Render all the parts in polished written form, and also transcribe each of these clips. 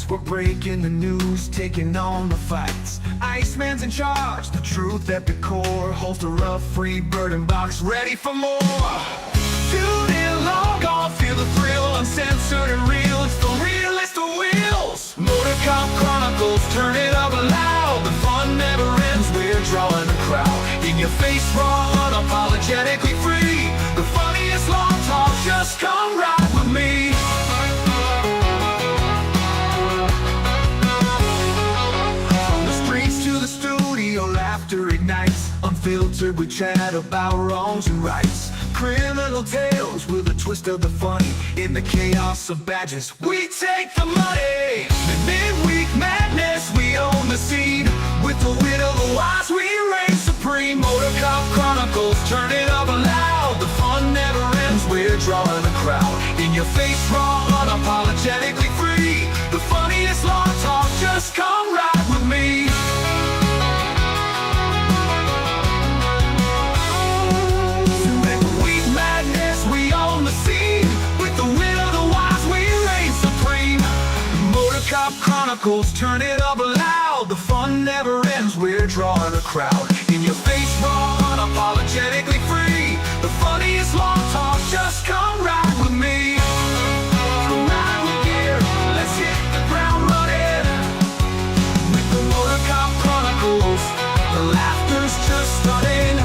We're breaking the news, taking on the fights. Iceman's in charge, the truth at the core. Holster up, free bird and box, ready for more. Tune in, log on, feel the thrill. Uncensored and real, it's the realest of wheels. Motor Cop Chronicles, turn it up loud. The fun never ends, we're drawing a crowd. In your face, raw, unapologetically free. The funniest law talk, just come ride with me. From the streets to the studio, laughter ignites. Unfiltered, we chat about wrongs and rights. Criminal tales with a twist of the funny. In the chaos of badges, we take the money. The midweek madness, we own the scene. With the wit of the wise, we reign supreme. Motor Cop Chronicles, turn it up loud. The fun never ends, we're drawing a crowd. In your face, raw, unapologetically free. The funniest law talk, just come ride with me. Cop Chronicles, turn it up loud. The fun never ends, we're drawing a crowd. In your face, raw, unapologetically free. The funniest law talk, just come ride with me. Come ride with gear, let's hit the ground running. With the Motor Cop Chronicles, the laughter's just stunning.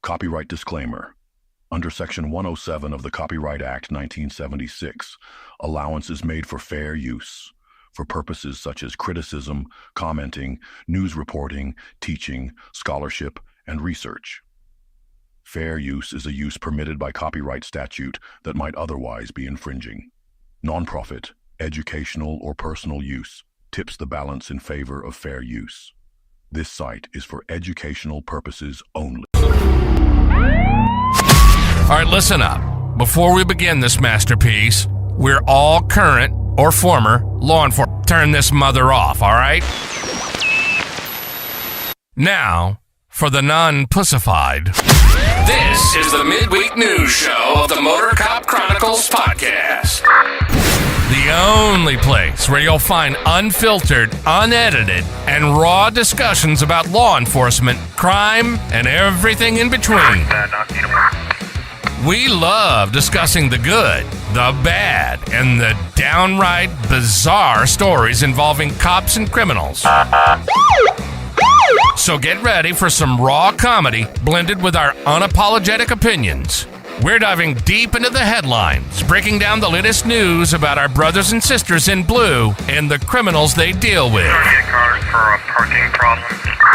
Copyright disclaimer. Under Section 107 of the Copyright Act 1976, allowance is made for fair use, for purposes such as criticism, commenting, news reporting, teaching, scholarship, and research. Fair use is a use permitted by copyright statute that might otherwise be infringing. Nonprofit, educational, or personal use tips the balance in favor of fair use. This site is for educational purposes only. All right, listen up. Before we begin this masterpiece, we're all current or former law enforcement. Turn this mother off, all right? Now, for the non-pussified. This is the midweek news show of the Motor Cop Chronicles podcast. The only place where you'll find unfiltered, unedited, and raw discussions about law enforcement, crime, and everything in between. We love discussing the good, the bad, and the downright bizarre stories involving cops and criminals. So get ready for some raw comedy blended with our unapologetic opinions. We're diving deep into the headlines, breaking down the latest news about our brothers and sisters in blue and the criminals they deal with.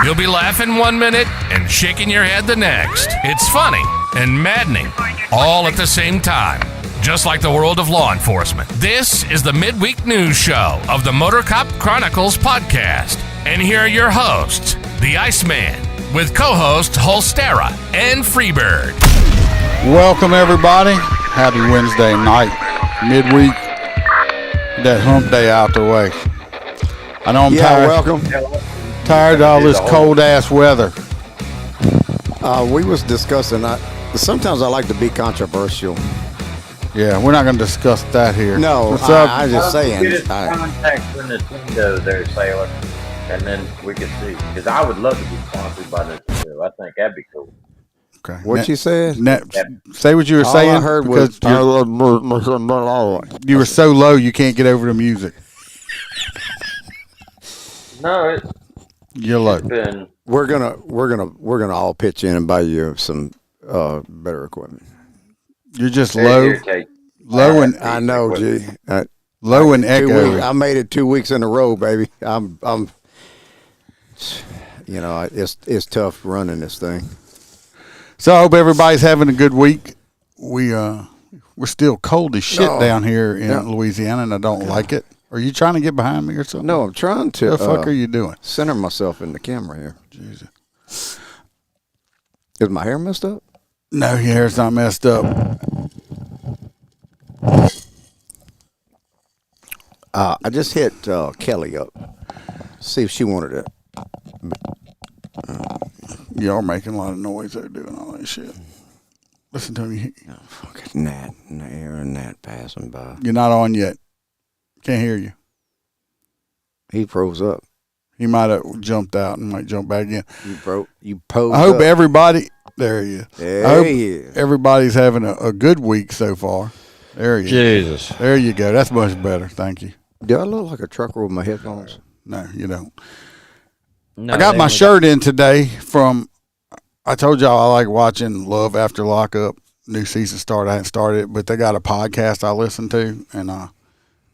You'll be laughing 1 minute and shaking your head the next. It's funny and maddening, all at the same time, just like the world of law enforcement. This is the midweek news show of the Motor Cop Chronicles podcast. And here are your hosts, the Iceman, with co-hosts Holstera and Freebird. Welcome, everybody. Happy Wednesday night, midweek. That hump day out the way. I know I'm tired. Welcome. Tired of all this cold-ass weather. We was discussing, sometimes I like to be controversial. Yeah, we're not going to discuss that here. No, What's up? I just saying. Contact for Nintendo there, Sailor. and then we could see. Because I would love to be sponsored by this too. I think that'd be cool. Okay. What you said? Say what you were All saying. I heard was you were so low you can't get over the music. No, You're low. it's been. we're gonna all pitch in and buy you some better equipment. You're just It low, irritates. low and I know, G. low and echo. I made it 2 weeks in a row, baby. I'm you know, it's tough running this thing. So I hope everybody's having a good week. We're still cold as shit down here in Louisiana, and I don't like it. Are you trying to get behind me or something? No, I'm trying to. What the fuck are you doing? Center myself in the camera here. Jesus. Is my hair messed up? No, your hair's not messed up. I just hit Kelly up. See if she wanted it. Y'all making a lot of noise there doing all that shit. Listen to me. Oh, fucking gnat, and gnat passing by. You're not on yet. Can't hear you. He froze up. He might have jumped out and might jump back in. You posed I hope up. everybody. There he is. There I hope he is. everybody's having a good week so far. There he is. Jesus. There you go. That's much better. Thank you. Do I look like a trucker with my headphones? No, you don't. No, I got they my would- shirt in today from. I told y'all I like watching Love After Lockup. New season started. I hadn't started it, but they got a podcast I listen to, and I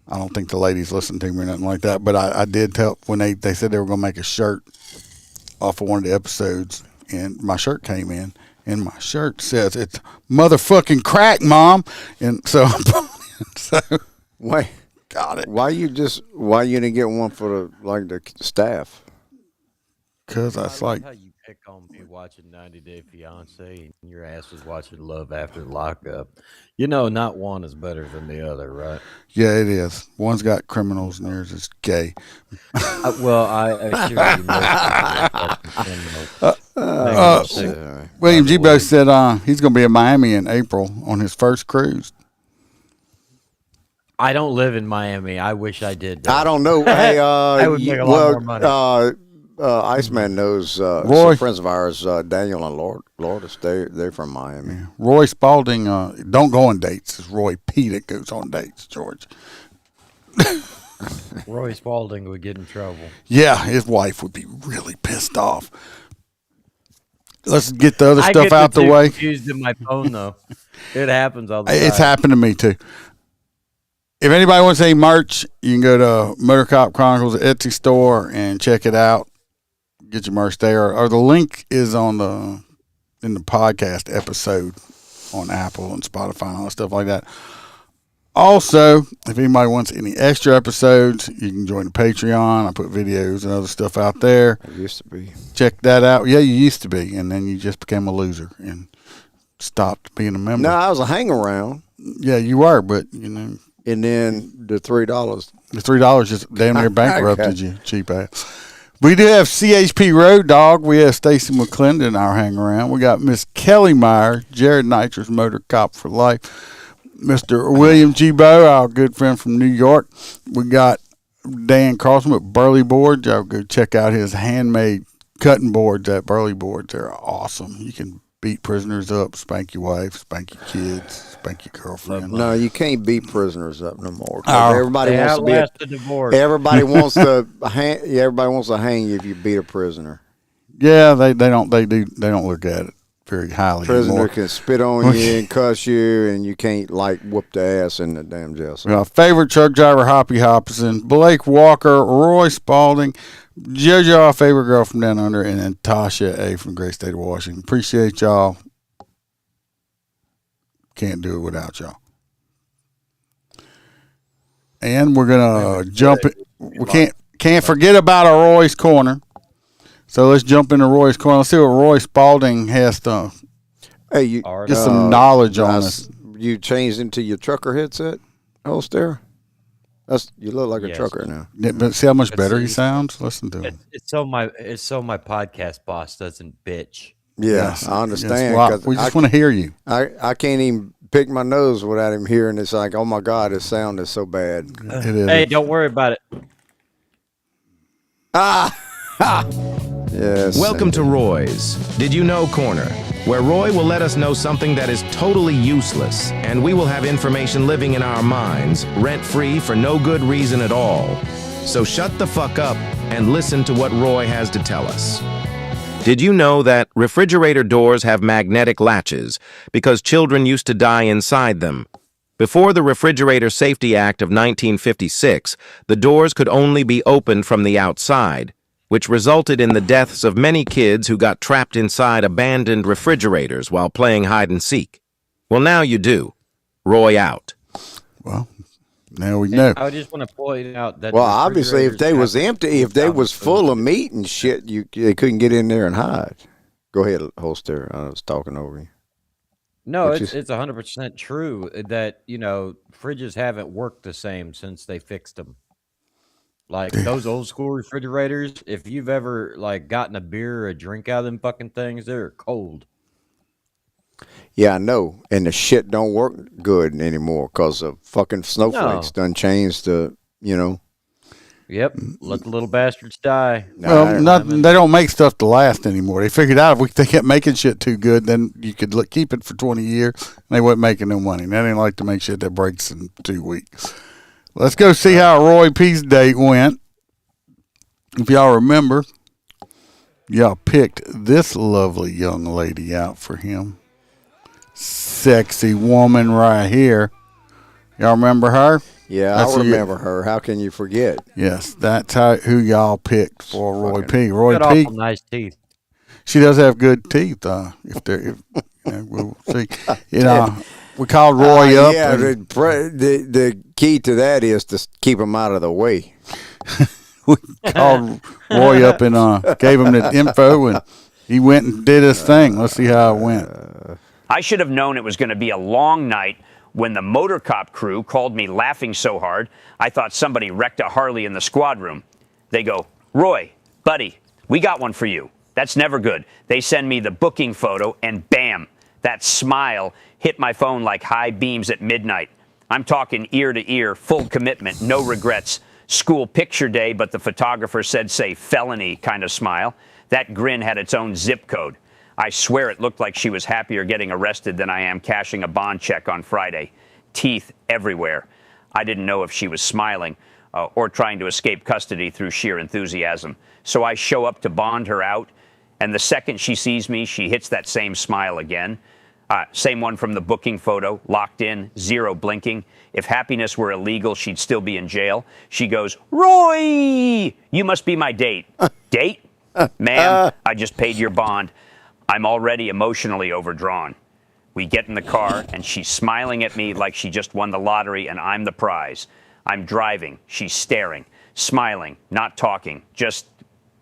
don't think the ladies listen to me or nothing like that. But I did tell when they said they were going to make a shirt off of one of the episodes, and my shirt came in, and my shirt says it's motherfucking crack, Mom, and so so Wait, got it why you didn't get one for the staff? because I was like. How you pick on me watching 90 Day Fiance and your ass was watching Love After Lockup. You know, not one is better than the other, right? Yeah, it is. One's got criminals and yours is gay. Well, I assure you. William Gbo said he's going to be in Miami in April on his first cruise. I don't live in Miami. I wish I did. Though. I don't know. Hey, I would make a lot more money. Iceman knows Roy. some friends of ours, Daniel and Lourdes. They're from Miami. Yeah. Roy Spalding don't go on dates. It's Roy P that goes on dates, George. Roy Spalding would get in trouble. Yeah, his wife would be really pissed off. Let's get the other I stuff get out the two way. confused in my phone though. It happens all the time. It's happened to me too. If anybody wants any merch, you can go to Motor Cop Chronicles Etsy store and check it out. Get your merch there, or the link is in the podcast episode on Apple and Spotify and all that stuff like that. Also, if anybody wants any extra episodes, you can join the Patreon. I put videos and other stuff out there. It used to be. Check that out. Yeah, you used to be, and then you just became a loser and stopped being a member. No, I was a hang around, Yeah, you were, but you know. and then the $3. The $3 just damn near bankrupted you, cheap ass. We do have CHP Road Dog. We have Stacy McClendon, our hang around. We got Miss Kelly Meyer, Jared Nitrous Motor Cop for Life. Mr. William G. Bow, our good friend from New York. We got Dan Carlson with Burley Boards. Y'all go check out his handmade cutting boards at Burley Boards. They're awesome. You can beat prisoners up, spank your wife, spank your kids, spank your girlfriend. No, you can't beat prisoners up no more. Oh. Everybody They wants to be. outlast the divorce. Everybody wants to hang. Yeah, everybody wants to hang you if you beat a prisoner. Yeah, they don't look at it very highly Prisoner anymore. can spit on you and cuss you, and you can't whoop the ass in the damn jail cell. Favorite truck driver, Hoppy Hopperson, Blake Walker, Roy Spalding, JoJo, our favorite girl from down under, and then Tasha A from the great state of Washington. Appreciate y'all. Can't do it without y'all. And we're gonna jump it. We can't forget about our Roy's Corner. So let's jump into Roy's Corner. Let's see what Roy Spalding has to Hey, you get some knowledge on that's- this. You changed into your trucker headset, Holster? You look like a Yes. trucker now. Yeah, but see how much better he it's- sounds? Listen to him. It's so my podcast boss doesn't bitch. Yeah, Yes, I understand. yes. Well, 'cause we just want to hear you. I can't even pick my nose without him hearing. It's like, oh my God, his sound is so bad. It is. Hey, don't worry about it. Yes. Welcome to Roy's Did You Know Corner, where Roy will let us know something that is totally useless, and we will have information living in our minds, rent-free for no good reason at all. So shut the fuck up and listen to what Roy has to tell us. Did you know that refrigerator doors have magnetic latches because children used to die inside them? Before the Refrigerator Safety Act of 1956, the doors could only be opened from the outside, which resulted in the deaths of many kids who got trapped inside abandoned refrigerators while playing hide and seek. Well, now you do. Roy out. Well, now we know. I just want to point out that. Well, obviously, if they was empty, if they was full of meat and shit, they couldn't get in there and hide. Go ahead, Holster. I was talking over you. No, it's 100% true that, fridges haven't worked the same since they fixed them. Like those old school refrigerators, if you've ever gotten a beer or a drink out of them fucking things, they're cold. Yeah, I know. And the shit don't work good anymore because of fucking snowflakes done changed the, Yep. Let the little bastards die. Well, they don't make stuff to last anymore. They figured out if they kept making shit too good, then you could keep it for 20 years, and they wasn't making no money. They didn't like to make shit that breaks in 2 weeks. Let's go see how Roy P's date went. If y'all remember, y'all picked this lovely young lady out for him. Sexy woman right here. Y'all remember her? Yeah, I remember her. How can you forget? Yes, that's who y'all picked for Roy P. Roy Got P. awful nice teeth. She does have good teeth. We'll see. We called Roy up. Yeah, the key to that is to keep him out of the way. We called Roy up and gave him the info, and he went and did his thing. Let's see how it went. I should have known it was going to be a long night when the motor cop crew called me laughing so hard, I thought somebody wrecked a Harley in the squad room. They go, "Roy, buddy, we got one for you." That's never good. They send me the booking photo, and bam, that smile hit my phone like high beams at midnight. I'm talking ear to ear, full commitment, no regrets. School picture day, but the photographer said, say, felony kind of smile. That grin had its own zip code. I swear it looked like she was happier getting arrested than I am cashing a bond check on Friday. Teeth everywhere. I didn't know if she was smiling or trying to escape custody through sheer enthusiasm. So I show up to bond her out, and the second she sees me, she hits that same smile again. Same one from the booking photo, locked in, zero blinking. If happiness were illegal, she'd still be in jail. She goes, "Roy, you must be my date." Date? Ma'am, I just paid your bond. I'm already emotionally overdrawn. We get in the car, and she's smiling at me like she just won the lottery and I'm the prize. I'm driving. She's staring, smiling, not talking, just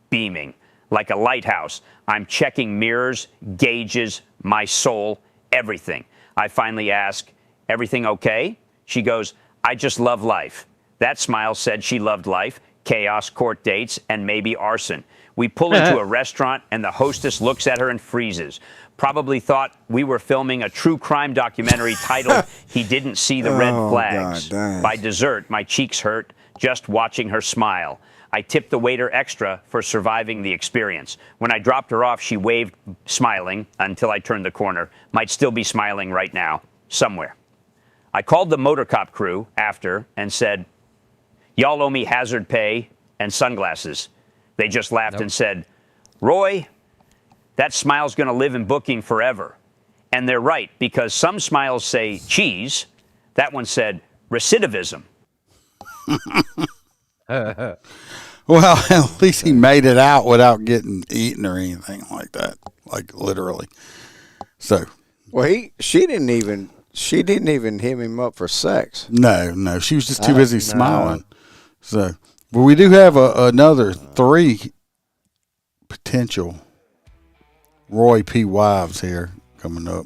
beaming. Like a lighthouse, I'm checking mirrors, gauges, my soul, everything. I finally ask, "Everything okay?" She goes, "I just love life." That smile said she loved life, chaos, court dates, and maybe arson. We pull into a restaurant, and the hostess looks at her and freezes. Probably thought we were filming a true crime documentary titled He Didn't See the Red Flags. By dessert, my cheeks hurt just watching her smile. I tipped the waiter extra for surviving the experience. When I dropped her off, she waved, smiling, until I turned the corner. Might still be smiling right now, somewhere. I called the motor cop crew after and said, "Y'all owe me hazard pay and sunglasses." They just laughed and said, "Roy, that smile's going to live in booking forever." And they're right, because some smiles say cheese. That one said recidivism. Well, at least he made it out without getting eaten or anything like that, like literally. So, well, she didn't even hit him up for sex. No, she was just too busy smiling. So, but we do have another 3 potential Roy P. wives here coming up.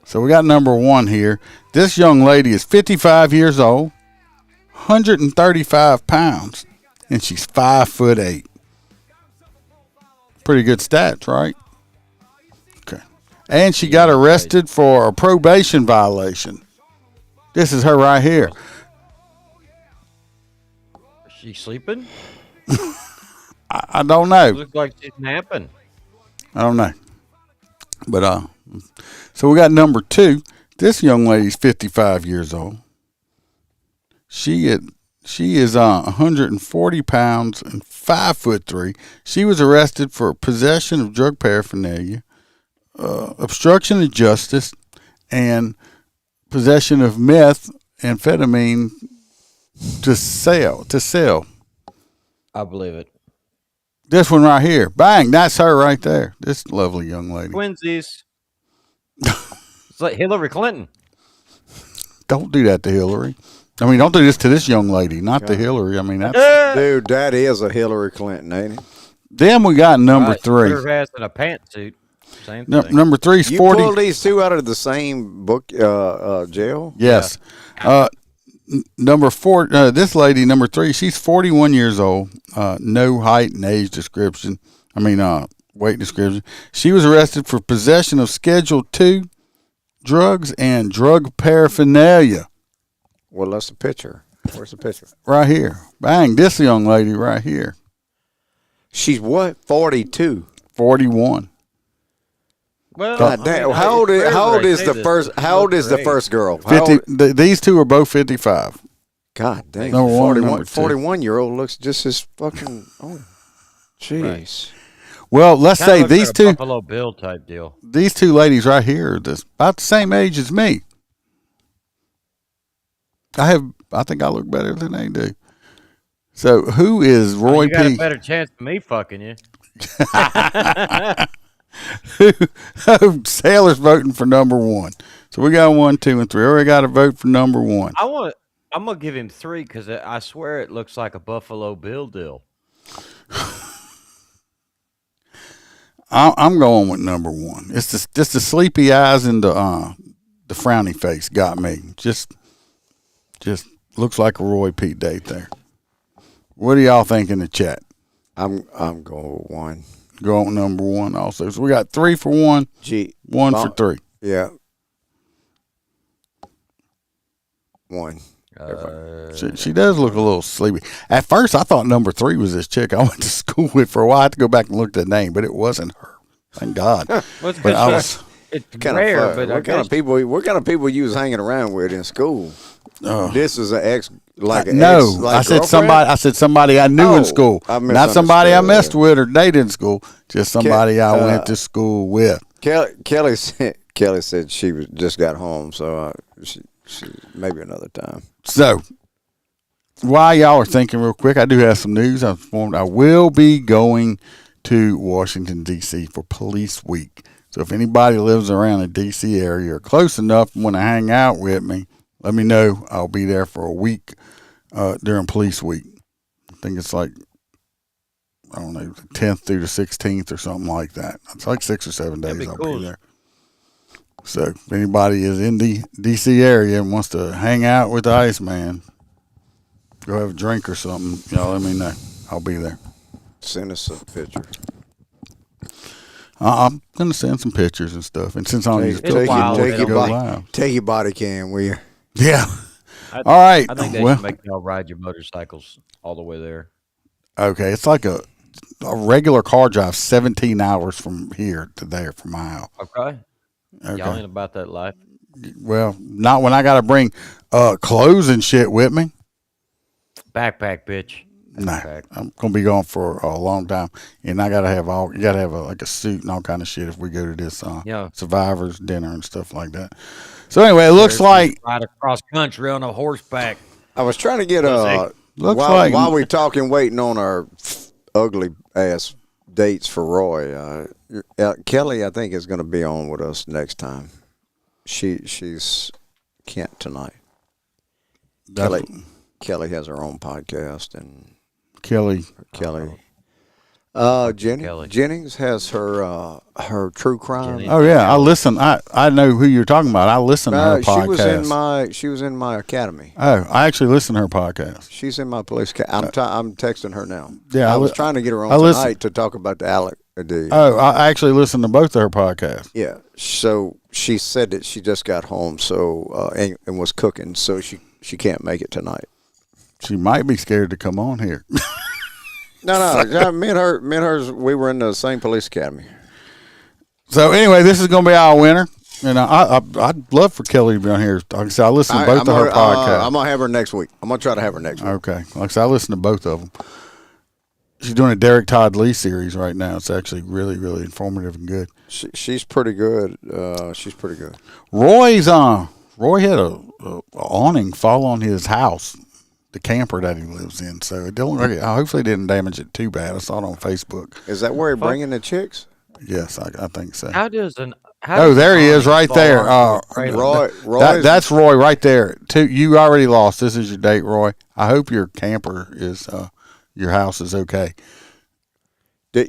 So we got number 1 here. This young lady is 55 years old, 135 pounds, and she's 5'8". Pretty good stats, right? Okay. And she got arrested for a probation violation. This is her right here. Is she sleeping? I don't know. Looks like she's napping. I don't know. But so we got number 2. This young lady's 55 years old. She is 140 pounds and 5'3". She was arrested for possession of drug paraphernalia, obstruction of justice, and possession of methamphetamine to sell. I believe it. This one right here. Bang, that's her right there. This lovely young lady. Twinsies. It's like Hillary Clinton. Don't do that to Hillary. I mean, don't do this to this young lady, not to Hillary. I mean, that's... Dude, that is a Hillary Clinton, ain't it? Then we got number 3. Put her ass in a pantsuit. Same thing. Number 3's You 40. pulled these two out of the same book jail? Yes. Number 4, this lady, number 3, she's 41 years old. No height and age description. Weight description. She was arrested for possession of Schedule 2 drugs and drug paraphernalia. Well, that's the picture. Where's the picture? Right here. Bang, this young lady right here. She's what? 42. 41. Well, God damn. How old is the first girl? 50. These two are both 55. God damn. Number 1, 41-year-old looks just as fucking. Oh, jeez. Right. Well, let's say like these a two Buffalo Bill type deal. These two ladies right here are about the same age as me. I think I look better than they do. So who is Roy you got P? a better chance of me fucking you. Sailor's voting for number 1. So we got 1, 2, and 3. We already got to vote for number 1. I'm gonna give him 3 because I swear it looks like a Buffalo Bill deal. I'm going with number 1. It's just the sleepy eyes and the frowny face got me. Just looks like a Roy P. date there. What do y'all think in the chat? I'm going with 1. Going with number 1 also. So we got 3 for 1, 1 for 3. Yeah. 1. She does look a little sleepy. At first, I thought number 3 was this chick I went to school with for a while. I had to go back and look at the name, but it wasn't her. Thank God. But I was. It's kind rare, of but what kind of people you was hanging around with in school? This is an ex. I said somebody I knew in school, not somebody I messed with or dated in school. Just somebody I went to school with. Kelly said she just got home, so she maybe another time. So while y'all are thinking real quick, I do have some news. I will be going to Washington D.C. for Police Week. So if anybody lives around the D.C. area or close enough and want to hang out with me, let me know. I'll be there for a week during Police Week. I think it's like, I don't know, 10th through the 16th or something like that. It's like 6 or 7 days I'll be there. So if anybody is in the D.C. area and wants to hang out with the Iceman, go have a drink or something, y'all let me know. I'll be there. Send us a picture. I'm going to send some pictures and stuff. And since I don't use take your body cam, will you? Yeah. All right. I think they should make y'all ride your motorcycles all the way there. Okay. It's like a regular car drive 17 hours from here to there from my house. Okay. Y'all ain't about that life. Well, not when I got to bring clothes and shit with me. Backpack, bitch. No, I'm gonna be gone for a long time, and I gotta have you gotta have like a suit and all kind of shit if we go to this survivors dinner and stuff like that. So anyway, it looks like ride across country on a horseback. I was trying to get while we're talking, waiting on our ugly ass dates for Roy. Kelly, I think, is going to be on with us next time. She's can't tonight. Kelly has her own podcast, and Kelly. Jennings has her true crime. Oh yeah, I listen. I know who you're talking about. I listen to her podcast. She was in my academy. Oh, I actually listen to her podcast. She's in my police. I'm texting her now. Yeah, I was trying to get her on tonight to talk about the Alec. I actually listened to both of her podcasts. Yeah, so she said that she just got home, so and was cooking, so she can't make it tonight. She might be scared to come on here. No. Me and her, we were in the same police academy. So anyway, this is going to be our winner. And I'd love for Kelly to be on here. Like I said, I listen to both of her podcasts. I'm going to have her next week. I'm going to try to have her next week. Okay. Like I said, I listen to both of them. She's doing a Derek Todd Lee series right now. It's actually really, really informative and good. She's pretty good. She's pretty good. Roy had a awning fall on his house, the camper that he lives in. So hopefully it didn't damage it too bad. I saw it on Facebook. Is that where he's bringing the chicks? Yes, I think so. There he is right there. Roy. That's Roy right there. You already lost. This is your date, Roy. I hope your camper is, your house is okay.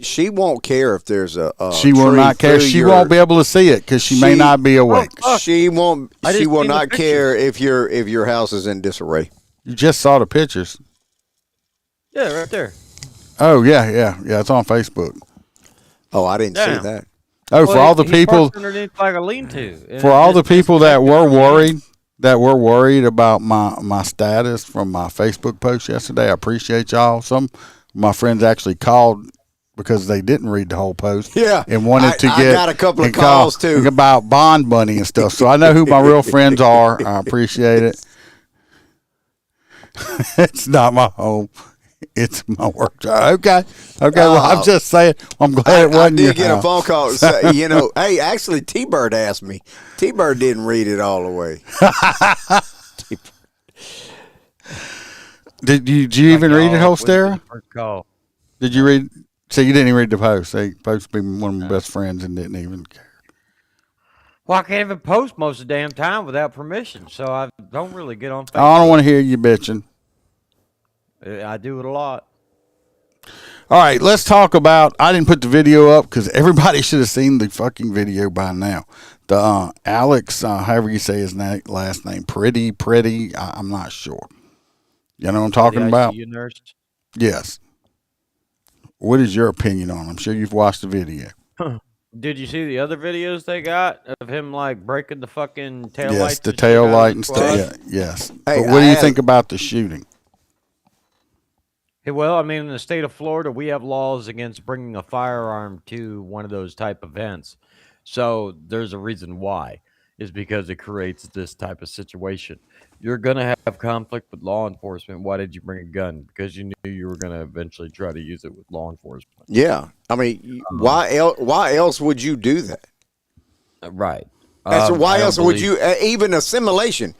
She won't care if there's a she will not care. She won't be able to see it because she may not be awake. She won't. She will not care if your house is in disarray. You just saw the pictures. Yeah, right there. Oh yeah. It's on Facebook. Oh, I didn't see that. Oh, for all the people underneath like a lean-to. For all the people that were worried about my status from my Facebook post yesterday, I appreciate y'all. Some of my friends actually called because they didn't read the whole post. Yeah, and wanted to get. I got a couple of calls too about Bond Bunny and stuff. So I know who my real friends are. I appreciate it. It's not my home. It's my work job. Okay. Well, I'm just saying. I'm glad it wasn't. I did get a phone call. Hey, actually, T-Bird asked me. T-Bird didn't read it all the way. Did you even read it, Holstera? Did you read? So you didn't even read the post. They supposed to be one of my best friends and didn't even care. Well, I can't even post most of the damn time without permission, so I don't really get on Facebook. I don't want to hear you bitching. I do it a lot. All right, let's talk about. I didn't put the video up because everybody should have seen the fucking video by now. The Alex, however you say his last name, Pretti. I'm not sure. You know what I'm talking about? ICU nurse? Yes. What is your opinion on it? I'm sure you've watched the video. Did you see the other videos they got of him like breaking the fucking tail lights? Yes, the tail light and stuff. Yeah, yes. Hey, but what do you think about the shooting? Well, I mean, in the state of Florida, we have laws against bringing a firearm to one of those type events. So there's a reason why, is because it creates this type of situation. You're going to have conflict with law enforcement. Why did you bring a gun? Because you knew you were going to eventually try to use it with law enforcement. Yeah. I mean, why else would you do that? Right. So why else would you, even a simulation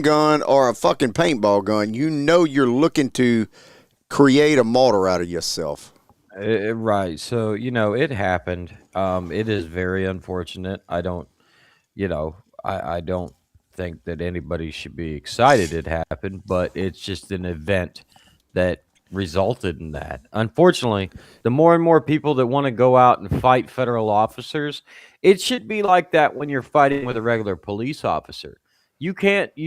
gun or a fucking paintball gun, you're looking to create a martyr out of yourself. Right. So, it happened. It is very unfortunate. I don't think that anybody should be excited it happened, but it's just an event that resulted in that. Unfortunately, the more and more people that want to go out and fight federal officers, it should be like that when you're fighting with a regular police officer. You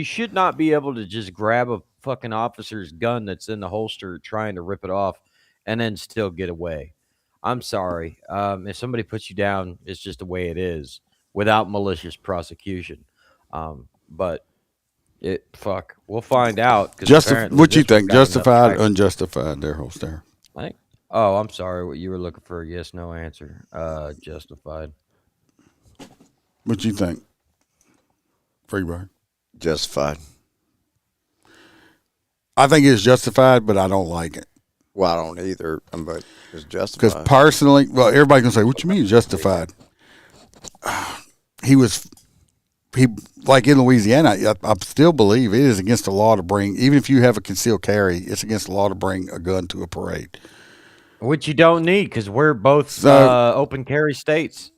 should not be able to just grab a fucking officer's gun that's in the holster trying to rip it off and then still get away. I'm sorry. If somebody puts you down, it's just the way it is without malicious prosecution. But we'll find out. What you think? Justified, unjustified there, Holster? I'm sorry. What you were looking for? Yes, no answer. Justified. What you think? Freebird? Justified. I think it's justified, but I don't like it. Well, I don't either, but it's justified. Because personally, everybody can say, what you mean justified? Like in Louisiana, I still believe it is against the law to bring, even if you have a concealed carry, it's against the law to bring a gun to a parade. Which you don't need because we're both open carry states.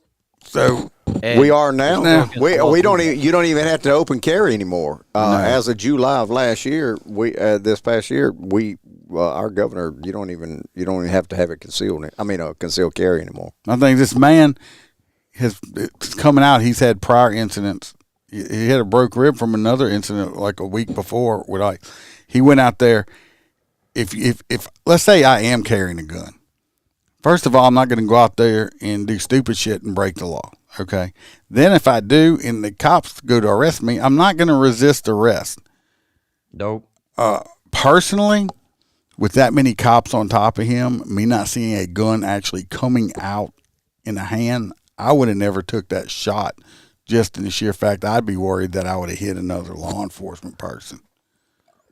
So we are now. We don't even. You don't even have to open carry anymore. No. As of July of last year, this past year, our governor, you don't even have to have it concealed. A concealed carry anymore. I think this man it's coming out. He's had prior incidents. He had a broke rib from another incident like a week before. He went out there. If let's say I am carrying a gun. First of all, I'm not going to go out there and do stupid shit and break the law, okay? Then if I do and the cops go to arrest me, I'm not going to resist arrest. Nope. Personally, with that many cops on top of him, me not seeing a gun actually coming out in a hand, I would have never took that shot. Just in the sheer fact, I'd be worried that I would have hit another law enforcement person.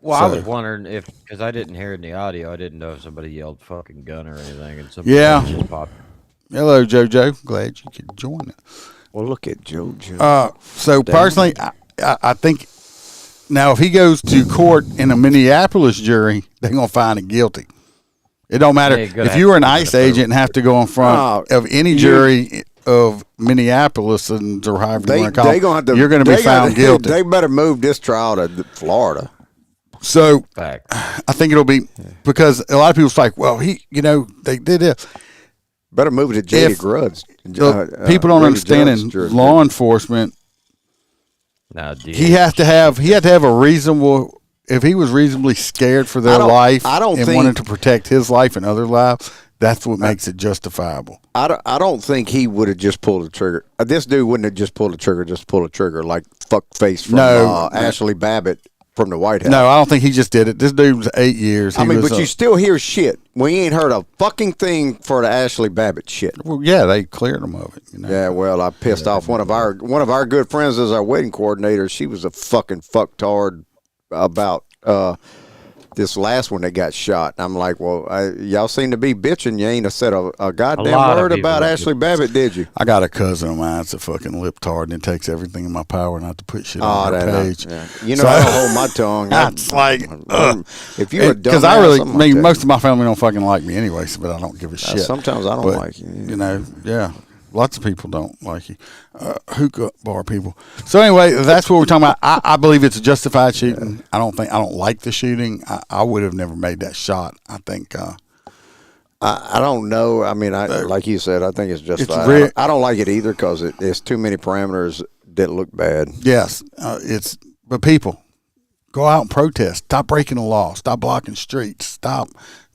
Well, I was wondering if, because I didn't hear it in the audio, I didn't know if somebody yelled "fucking gun" or anything, and somebody just popped. Hello, JoJo. Glad you could join us. Well, look at JoJo. So personally, I think now if he goes to court in a Minneapolis jury, they're gonna find him guilty. It don't matter if you were an ICE agent and have to go in front of any jury of Minneapolis and or however you want to call it, you're going to be found guilty. They better move this trial to Florida. So I think it'll be because a lot of people's like, well, they did it. Better move it to J.D. Grubbs. People don't understand in law enforcement. He had to have a reasonable. If he was reasonably scared for their life and wanted to protect his life and other lives, that's what makes it justifiable. I don't think he would have just pulled the trigger. This dude wouldn't have just pulled the trigger like fuckface from Ashley Babbitt from the White House. No, I don't think he just did it. This dude was 8 years. But you still hear shit. We ain't heard a fucking thing for the Ashley Babbitt shit. Well, yeah, they cleared him of it. Yeah, well, I pissed off one of our good friends as our wedding coordinator. She was a fucking fucktard about this last one that got shot. I'm like, well, y'all seem to be bitching. You ain't said a goddamn word about Ashley Babbitt, did you? I got a cousin of mine that's a fucking liptard, and it takes everything in my power not to put shit on her page. You know, I don't hold my tongue. That's if you're a dumbass, because I really, most of my family don't fucking like me anyway, but I don't give a shit. Sometimes I don't like you. You know, lots of people don't like you. Hookah bar people. So anyway, that's what we're talking about. I believe it's a justified shooting. I don't like the shooting. I would have never made that shot. I think. I don't know. I mean, like you said, I think it's justified. I don't like it either because it's too many parameters that look bad. Yes, but people go out and protest. Stop breaking the law. Stop blocking streets. Stop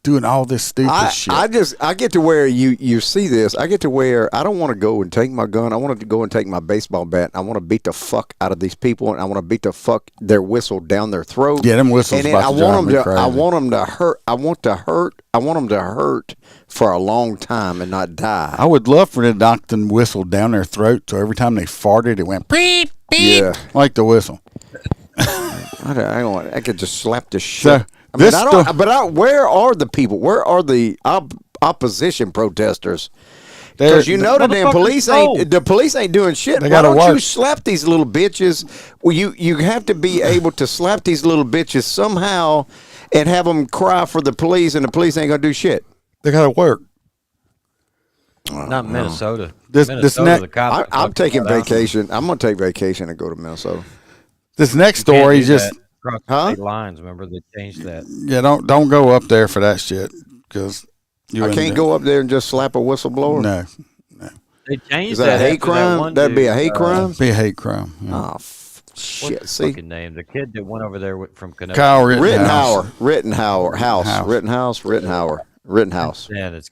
doing all this stupid shit. I get to where you see this. I get to where I don't want to go and take my gun. I want to go and take my baseball bat. I want to beat the fuck out of these people, and I want to beat the fuck their whistle down their throat. Yeah, them whistles. And I want them to. I want them to hurt. I want them to hurt for a long time and not die. I would love for them to knock the whistle down their throat, so every time they farted, it went beep beep, like the whistle. I could just slap the shit. Where are the people? Where are the opposition protesters? Because the damn police ain't doing shit. Why don't you slap these little bitches? Well, you have to be able to slap these little bitches somehow and have them cry for the police, and the police ain't gonna do shit. They gotta work. Not Minnesota. I'm taking vacation. I'm gonna take vacation and go to Minnesota. This next story just state lines. Remember they changed that. Yeah, don't go up there for that shit because I can't go up there and just slap a whistleblower. No. They changed Is that a hate crime? That'd be a hate crime. Be a hate crime. Yeah. Oh shit! What's the fucking name? The kid that went over there from Connecticut. Kyle Rittenhouse. Yeah, that's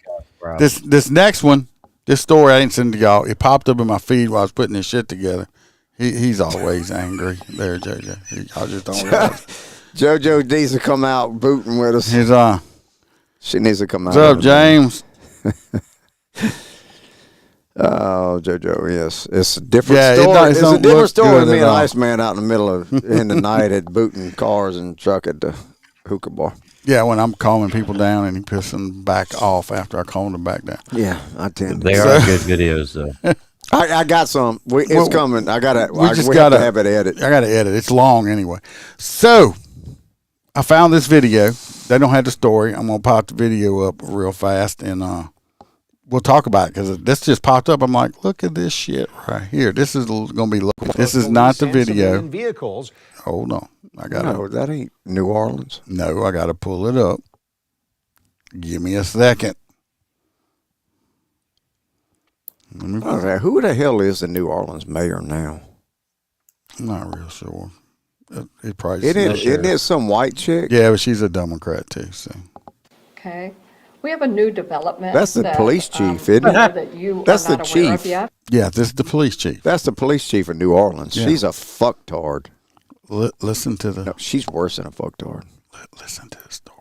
this next one. This story I didn't send to y'all. It popped up in my feed while I was putting this shit together. He's always angry. There, JoJo. I just don't realize. JoJo needs to come out booting with us. He's She needs to come out. What's up, James? Oh, JoJo, yes. It's a different story. It's a different story with me and Iceman out in the middle of in the night at booting cars and truck at the hookah bar. Yeah, when I'm calming people down and he pissing back off after I calm them back down. Yeah, I tend to. They are good videos, though. I got some. It's coming. I gotta. We have to have it edited. I gotta edit. It's long anyway. So I found this video. They don't have the story. I'm gonna pop the video up real fast and we'll talk about it because this just popped up. I'm like, look at this shit right here. This is gonna be local. This is not the video. Vehicles. Hold on. No, that ain't New Orleans. No, I gotta pull it up. Give me a second. Okay, who the hell is the New Orleans mayor now? I'm not real sure. It probably isn't it some white chick? Yeah, but she's a Democrat too. So. Okay, we have a new development. That's the police chief, isn't it? That you That's are the not aware chief. of yet. Yeah, this is the police chief. That's the police chief of New Orleans. Yeah. She's a fucktard. Listen to the. No, she's worse than a fucktard. Listen to the story.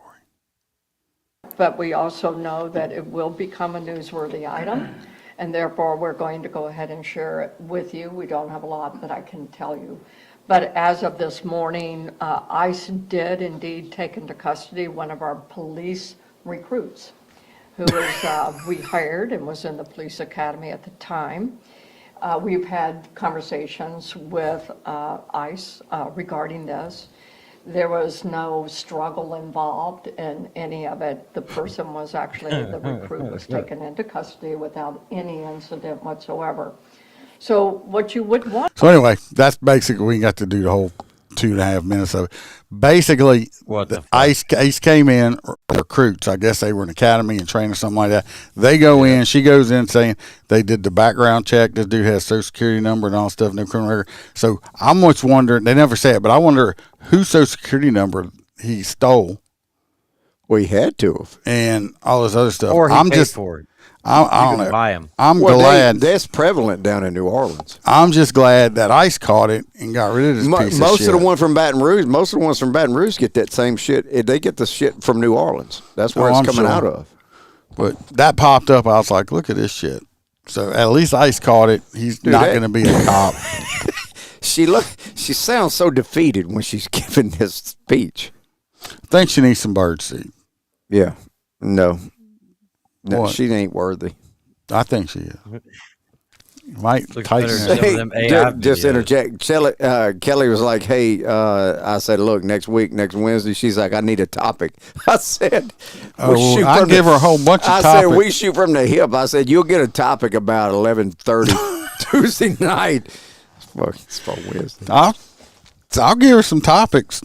but we also know that it will become a newsworthy item, and therefore we're going to go ahead and share it with you. We don't have a lot that I can tell you. But as of this morning, ICE did indeed take into custody one of our police recruits who was we hired and was in the police academy at the time. We've had conversations with ICE regarding this. There was no struggle involved in any of it. The person was actually, the recruit was taken into custody without any incident whatsoever. So what you would want. So anyway, that's basically, we got to do the whole 2.5 minutes of it. Basically, the ICE came in, recruits, I guess they were in academy and training or something like that. They go in, she goes in saying they did the background check. This dude has social security number and all stuff, no criminal record. So I'm just wondering, they never say it, but I wonder whose social security number he stole. We had to have. And all this other stuff. Or he paid for it. I don't know. Buy them. I'm glad that's prevalent down in New Orleans. I'm just glad that ICE caught it and got rid of this piece of shit. Most of the ones from Baton Rouge get that same shit. They get the shit from New Orleans. That's where it's coming out of. But that popped up. I was like, look at this shit. So at least ICE caught it. He's not going to be a cop. She sounds so defeated when she's giving this speech. I think she needs some birdseed. Yeah. No, she ain't worthy. I think she is. Might tighten just interject. Kelly was like, "Hey," I said, "Look, next Wednesday." She's like, "I need a topic." I said, "I give her a whole bunch of topics." I said, "We shoot from the hip." I said, "You'll get a topic about 11:30 Tuesday night." It's for Wednesday. I'll give her some topics.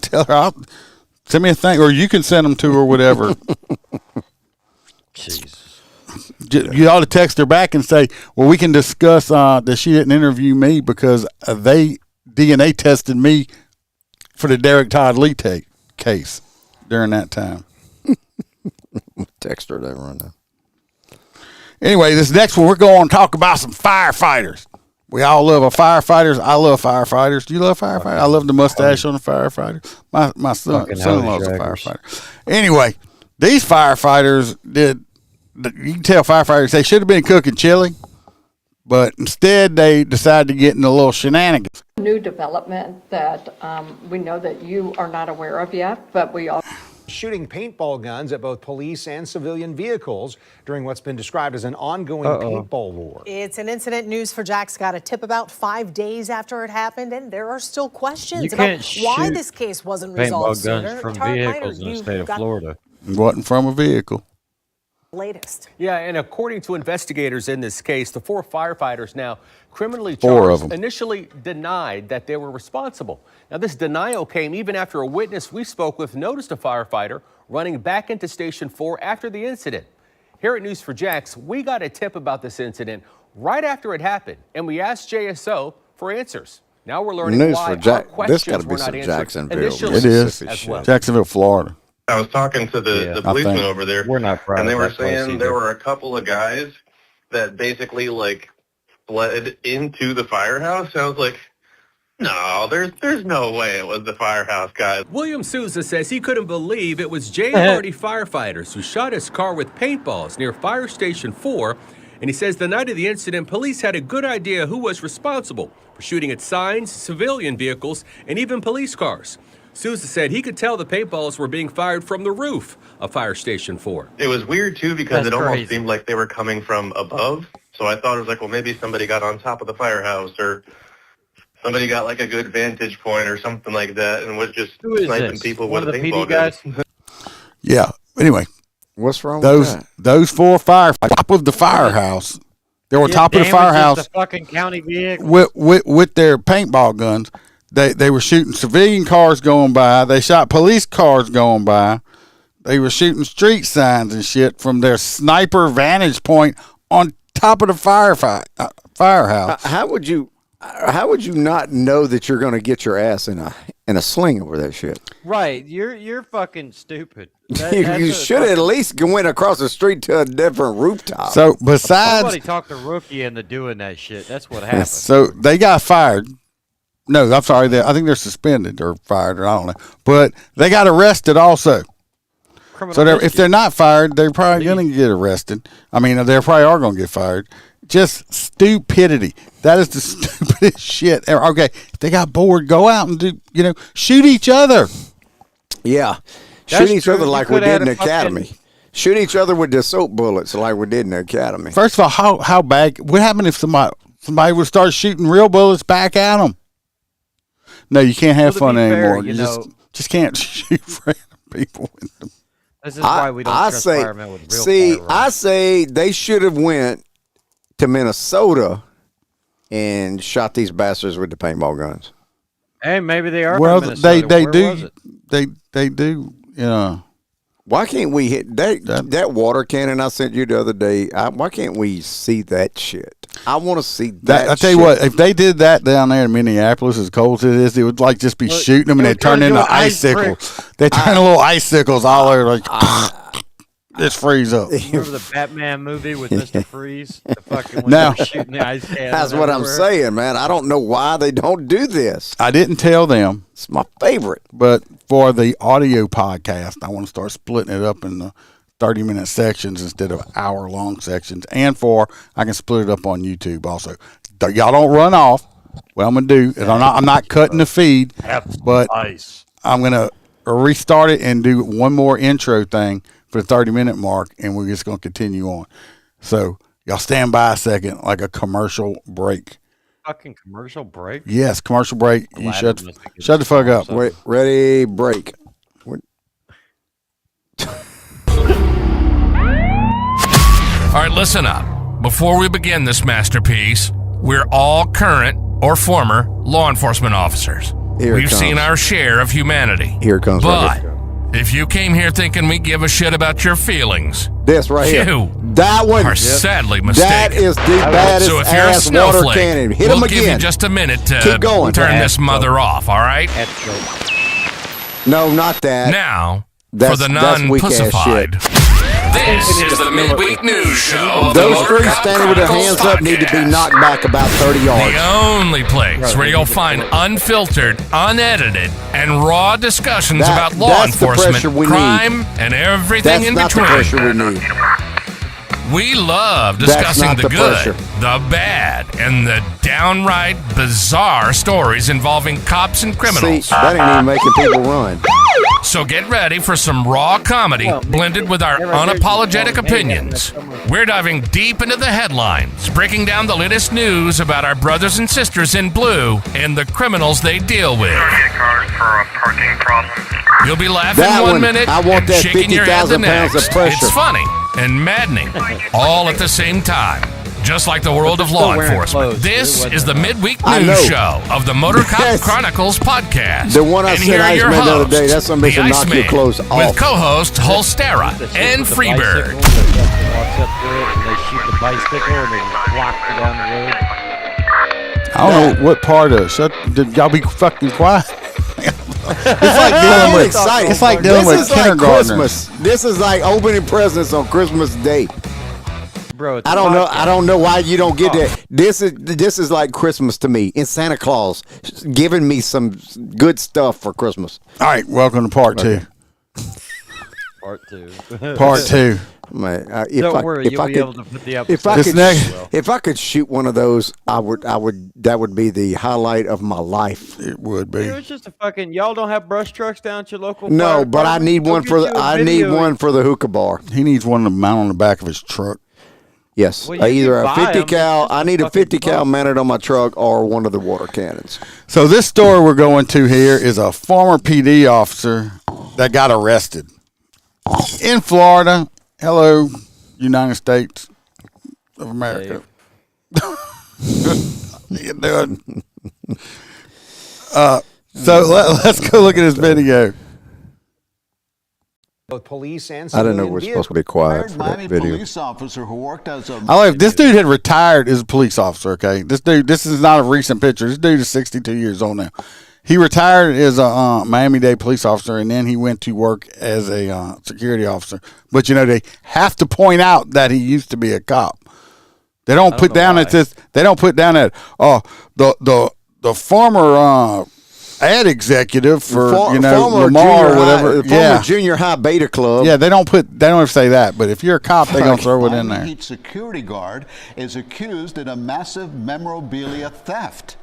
Tell her, send me a thing, or you can send them to her, whatever. Jesus. You ought to text her back and say, well, we can discuss that she didn't interview me because they DNA tested me for the Derek Todd Lee case during that time. Text her that right now. Anyway, this next one, we're going to talk about some firefighters. We all love our firefighters. I love firefighters. Do you love firefighters? I love the mustache on the firefighter. My son-in-law's a firefighter. Anyway, these firefighters did. You can tell firefighters they should have been cooking chili, but instead they decided to get in a little shenanigans. New development that we know that you are not aware of yet, but we all. Shooting paintball guns at both police and civilian vehicles during what's been described as an ongoing paintball war. It's an incident News4Jax got a tip about 5 days after it happened, and there are still questions about why this case wasn't resolved sooner. Paintball guns from vehicles in the state of Florida. It wasn't from a vehicle. Latest. Yeah, and according to investigators in this case, the 4 firefighters now criminally charged initially denied that they were responsible. Now, this denial came even after a witness we spoke with noticed a firefighter running back into Station 4 after the incident. Here at News4Jax, we got a tip about this incident right after it happened, and we asked JSO for answers. Now we're learning why our questions were not answered initially. It is. As well. Jacksonville, Florida. I was talking to the policeman over there, and they were saying there were a couple of guys that basically fled into the firehouse. I was like, no, there's no way it was the firehouse guys. William Souza says he couldn't believe it was Jay Hardy firefighters who shot his car with paintballs near Fire Station 4, and he says the night of the incident, police had a good idea who was responsible for shooting at signs, civilian vehicles, and even police cars. Souza said he could tell the paintballs were being fired from the roof of Fire Station 4. It was weird, too, because it almost seemed like they were coming from above. So I thought it was like, well, maybe somebody got on top of the firehouse or somebody got like a good vantage point or something like that and was just sniping people with paintball guns. Yeah. Anyway. What's wrong with that? Those 4 firefighters, top of the firehouse. They were on top of the firehouse. The fucking county vehicle. With their paintball guns. They were shooting civilian cars going by. They shot police cars going by. They were shooting street signs and shit from their sniper vantage point on top of the firehouse. How would you not know that you're going to get your ass in a sling over that shit? Right, you're fucking stupid. You should have at least went across the street to a different rooftop. So besides, somebody talked a rookie into doing that shit. That's what happened. So they got fired. No, I'm sorry. I think they're suspended or fired, or I don't know. But they got arrested also. criminal. So if they're not fired, they're probably going to get arrested. I mean, they probably are going to get fired. Just stupidity. That is the stupidest shit ever. Okay, if they got bored, go out and shoot each other. Yeah. That's shoot each true. other like You we could did have in the a fucking- academy. Shoot each other with the soap bullets like we did in the academy. First of all, how bad? What happened if somebody would start shooting real bullets back at them? No, you can't have fun anymore. You just can't shoot random people. This is why we don't trust firemen with real firearms. I say they should have went to Minnesota and shot these bastards with the paintball guns. Hey, maybe they are. Well, from Minnesota. they Where do. was it? They do. Why can't we hit that water cannon I sent you the other day? Why can't we see that shit? I want to see that. I tell you what, if they did that down there in Minneapolis, as cold as it is, it would like just be shooting them and they turn into icicles. They turn little icicles all over, like just freeze up. Remember the Batman movie with Mr. Freeze? The fucking when No. they were shooting the ice cans That's what I'm everywhere? saying, man. I don't know why they don't do this. I didn't tell them. It's my favorite. But for the audio podcast, I want to start splitting it up in the 30-minute sections instead of hour-long sections. And I can split it up on YouTube also. Y'all don't run off. What I'm going to do is I'm not cutting the feed, but I'm going to restart it and do one more intro thing for the 30-minute mark, and we're just going to continue on. So y'all stand by a second, like a commercial break. Fucking commercial break? Yes, commercial break. You shut the fuck up. Wait, ready, break. All right, listen up. Before we begin this masterpiece, we're all current or former law enforcement officers. We've seen our share of humanity. Here it comes. But if you came here thinking we give a shit about your feelings, this right here, that one are sadly mistaken. That is the baddest So if you're a ass water snowflake, cannon. Hit we'll him give you again. just a minute to Keep going. turn this mother off, all right? No, not that. Now, for That's the weak ass non-pussified. This is the Midweek News Show. Those three standing with their hands up need to be knocked back about 30 yards. The only place where you'll find unfiltered, unedited, and raw discussions about law enforcement, crime, and everything in between. That's not the pressure we need. We love discussing not the the good, pressure. the bad, and the downright bizarre stories involving cops and criminals. See, that ain't even making people run. So get ready for some raw comedy blended with our unapologetic opinions. We're diving deep into the headlines, breaking down the latest news about our brothers and sisters in blue and the criminals they deal with. You'll be laughing That one one, minute I want and that shaking your head the 50,000 pounds of next. pressure. It's funny and maddening, all at the same time. Just like the world of law enforcement. This is the Midweek News Show of the Motor Cop Chronicles podcast. The one I and said here are Iceman your the other day, hosts, that's somebody the should knock your Iceman, clothes off. with co-host Holstera and Freebird. Walks up to it and they shoot the bicycle and they block it down the road. I don't know what part of did y'all be fucking quiet? It's like dealing with kindergartners. Christmas. This is like opening presents on Christmas Day. Bro, I don't know why you don't get that. This is like Christmas to me. And Santa Claus giving me some good stuff for Christmas. All right, welcome to part two. Part two. Part two. Man, Don't worry, you'll be able to put the if I could shoot one of those, I would. That would be the highlight of my life. It would be. It was just a fucking. Y'all don't have brush trucks down at your local. No, fire but I department? need Go one get for you a video. the hookah bar. He needs one to mount on the back of his truck. Yes, Well, you either can a buy 50 'em, cal. it's just I need a fucking 50 cal fun. mounted on my truck, or one of the water cannons. So this story we're going to here is a former PD officer that got arrested in Florida. Hello, United States of America. How you doing? So let's go look at this video. Both police and I didn't civilian know we're supposed to be quiet for that Miami video. police officer who worked as a I love this dude had retired as a police officer. Okay, this is not a recent picture. This dude is 62 years old now. He retired as a Miami-Dade police officer, and then he went to work as a security officer. But they have to point out that he used to be a cop. They don't put down that the former ad executive for former Lamar or whatever. Former junior high beta club. Yeah, they don't ever say that, but if you're a cop, they're gonna throw it in there. Heat security guard is accused in a massive memorabilia theft.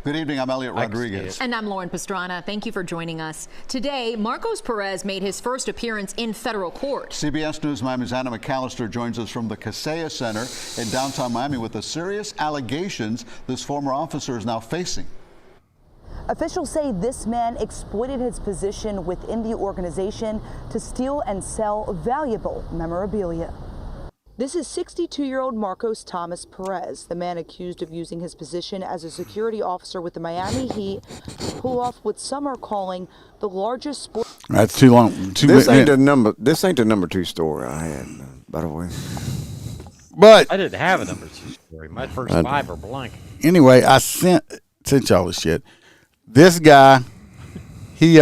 Good evening, I'm Elliot Rodriguez. And I'm Lauren Pastrana. Thank you for joining us. Today, Marcos Perez made his first appearance in federal court. CBS News Miami's Anna McAllister joins us from the Kaseya Center in downtown Miami with the serious allegations this former officer is now facing. Officials say this man exploited his position within the organization to steal and sell valuable memorabilia. This is 62-year-old Marcos Thomas Perez, the man accused of using his position as a security officer with the Miami Heat to pull off what some are calling the largest sport. That's too long. This ain't the number 2 story I had, by the way. But I didn't have a number 2 story. My first 5 are blank. Anyway, I sent y'all this shit. This guy, he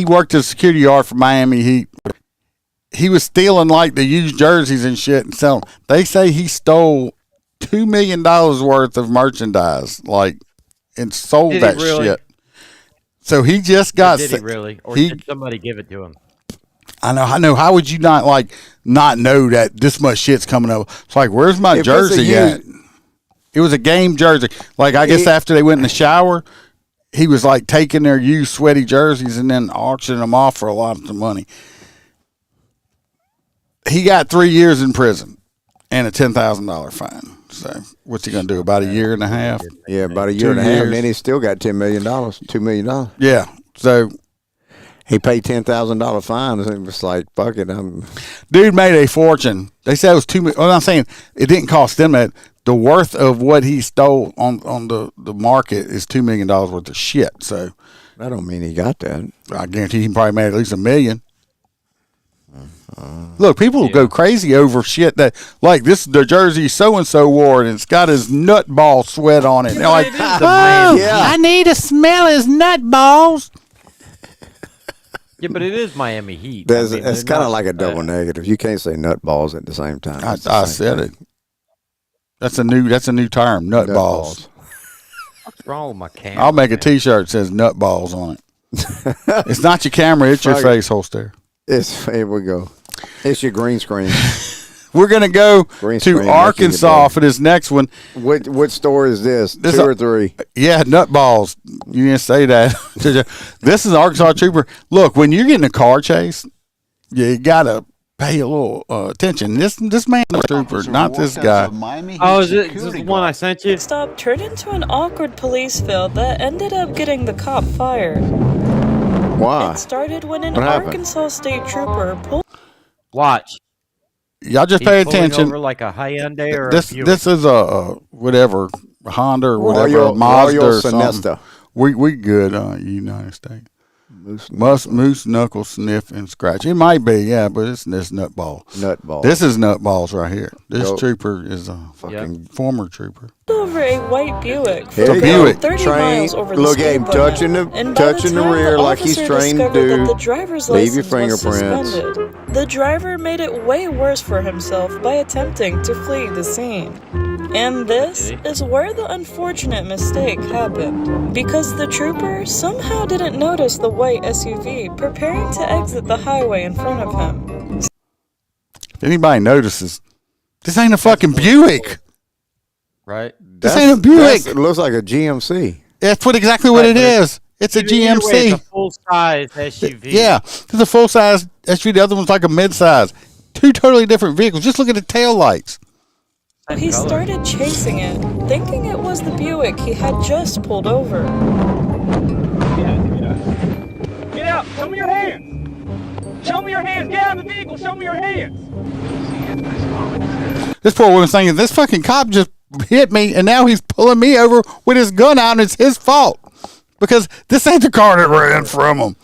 worked as a security guard for Miami Heat. He was stealing like the used jerseys and shit and selling. They say he stole $2 million worth of merchandise, and sold that shit. So he just got. Did he really, or did somebody give it to him? I know. How would you not know that this much shit's coming up? It's like, where's my jersey at? It was a game jersey. I guess after they went in the shower, he was taking their used sweaty jerseys and then auctioning them off for a lot of money. He got 3 years in prison and a $10,000 fine. So what's he going to do? About a year and a half? Yeah, about a year and a half. And then he still got $10 million, $2 million. Yeah. So he paid $10,000 fine. It was like, fuck it. Dude made a fortune. They said it was $2 million. Well, I'm saying it didn't cost them that. The worth of what he stole on the market is $2 million worth of shit. So I don't mean he got that. I guarantee he probably made at least $1 million. Look, people will go crazy over shit that, this is the jersey so-and-so wore, and it's got his nut ball sweat on it. And they're like, I need to smell his nut balls. Yeah, but it is Miami Heat. It's kind of like a double negative. You can't say nut balls at the same time. I said it. That's a new term, nut balls. What's wrong with my camera? I'll make a T-shirt that says nut balls on it. It's not your camera, it's your face, Holster. Here we go. It's your green screen. We're going to go to Arkansas for this next one. What store is this? 2 or 3? Yeah, nut balls. You didn't say that. This is an Arkansas trooper. Look, when you're getting a car chase, you got to pay a little attention. This man is a trooper, not this guy. Oh, is this the one I sent you? Stop turned into an awkward police field that ended up getting the cop fired. Why? It started when an Arkansas state trooper pulled. Watch. Y'all just pay attention. Over like a Hyundai or this is a whatever, a Honda or whatever, Royal, a Mazda Royal or something. We good, United States. Moose knuckle sniff and scratch. It might be, yeah, but it's this nut ball. Nut ball. This is nut balls right here. This trooper is a fucking former trooper. Over a white Buick. Here For Buick. 30 Train. miles over the Look at him speed touching limit. the rear like he's trained to do. The driver's Leave your license was fingerprints. suspended. The driver made it way worse for himself by attempting to flee the scene. And this is where the unfortunate mistake happened, because the trooper somehow didn't notice the white SUV preparing to exit the highway in front of him. If anybody notices, this ain't a fucking Buick. Right? This ain't a Buick. It looks like a GMC. That's exactly what it is. It's a GMC. It's a full-size SUV. Yeah, it's a full-size SUV. The other one's like a mid-size. 2 totally different vehicles. Just look at the tail lights. He started chasing it, thinking it was the Buick he had just pulled over. Get out! Show me your hands! Show me your hands! Get out of the vehicle! Show me your hands! This poor woman's thinking, this fucking cop just hit me, and now he's pulling me over with his gun out, and it's his fault. Because this ain't the car that ran from him.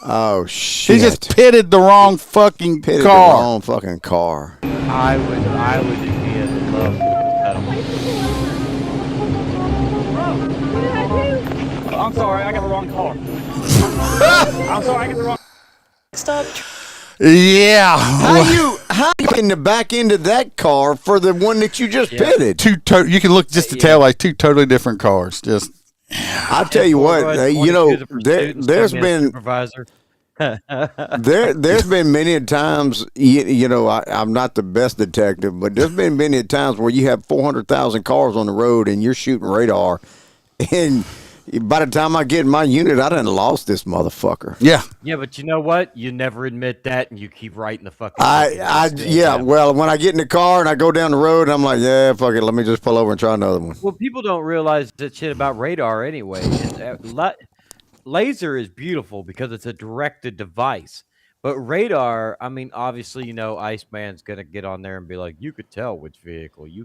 Oh, shit. He just pitted the wrong fucking car. The wrong fucking car. I would be in love with Oh, I'm sorry, I got the wrong car. I'm sorry, I got the wrong. Stop. Yeah. how you in the back end of that car for the one that you just pitted? You can look just to tell like two totally different cars. Just I'll tell you what, you know, there's been there's been many times, you know, I'm not the best detective, but there's been many times where you have 400,000 cars on the road and you're shooting radar, and by the time I get in my unit, I done lost this motherfucker. Yeah. Yeah, but you know what? You never admit that, and you keep writing the fucking. Well, when I get in the car and I go down the road, I'm like, yeah, fuck it, let me just pull over and try another one. Well, people don't realize that shit about radar anyway. Laser is beautiful because it's a directed device. But radar, I mean, obviously, you know, Iceman's gonna get on there and be like, "You could tell which vehicle." You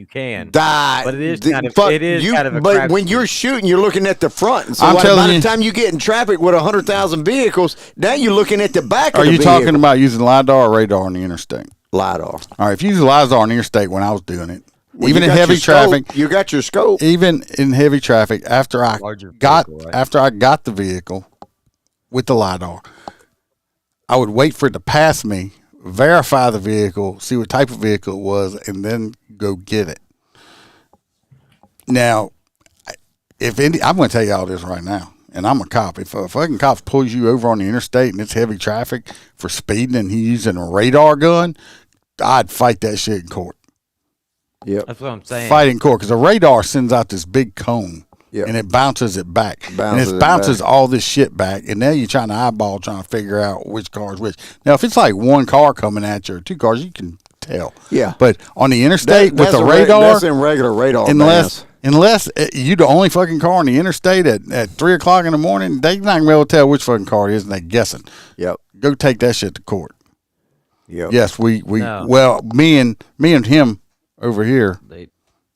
can, but it is kind of a. But when you're shooting, you're looking at the front. So by the time you get in traffic with 100,000 vehicles, now you're looking at the back. Are you talking about using LiDAR or radar on the interstate? LiDAR. All right, if you use LiDAR on the interstate, when I was doing it, even in heavy traffic, you got your scope. Even in heavy traffic, after I got the vehicle with the LiDAR, I would wait for it to pass me, verify the vehicle, see what type of vehicle it was, and then go get it. Now, I'm going to tell you all this right now, and I'm a cop. If a fucking cop pulls you over on the interstate and it's heavy traffic for speeding and he's using a radar gun, I'd fight that shit in court. Yep. That's what I'm saying. Fight in court, because a radar sends out this big cone. Yep. And it bounces it back. And it bounces all this shit back. And now you're trying to figure out which car is which. Now, if it's like one car coming at you or two cars, you can tell. Yeah. But on the interstate with the radar. That's in regular radar. Unless you're the only fucking car on the interstate at 3 o'clock in the morning, they're not going to be able to tell which fucking car it is, and they're guessing. Yep. Go take that shit to court. Yep. Yes, well, me and him over here.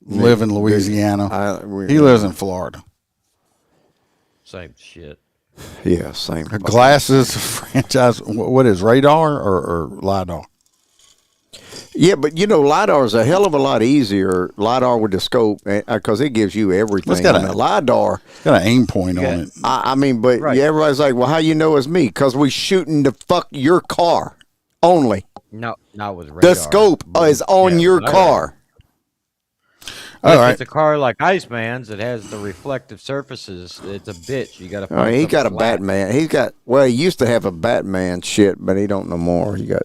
Live in Louisiana. He lives in Florida. Same shit. Yeah, same. Glasses franchise. What is radar or LiDAR? Yeah, but you know, LiDAR is a hell of a lot easier. LiDAR with the scope, because it gives you everything. It's got LiDAR. It's got an aim point on it. I mean, but everybody's like, well, how you know it's me? Because we shooting to fuck your car only. No, not with radar. The scope is on your car. All right. It's a car like Iceman's that has the reflective surfaces. It's a bitch. You got to. He got a Batman. He used to have a Batman shit, but he don't no more. He got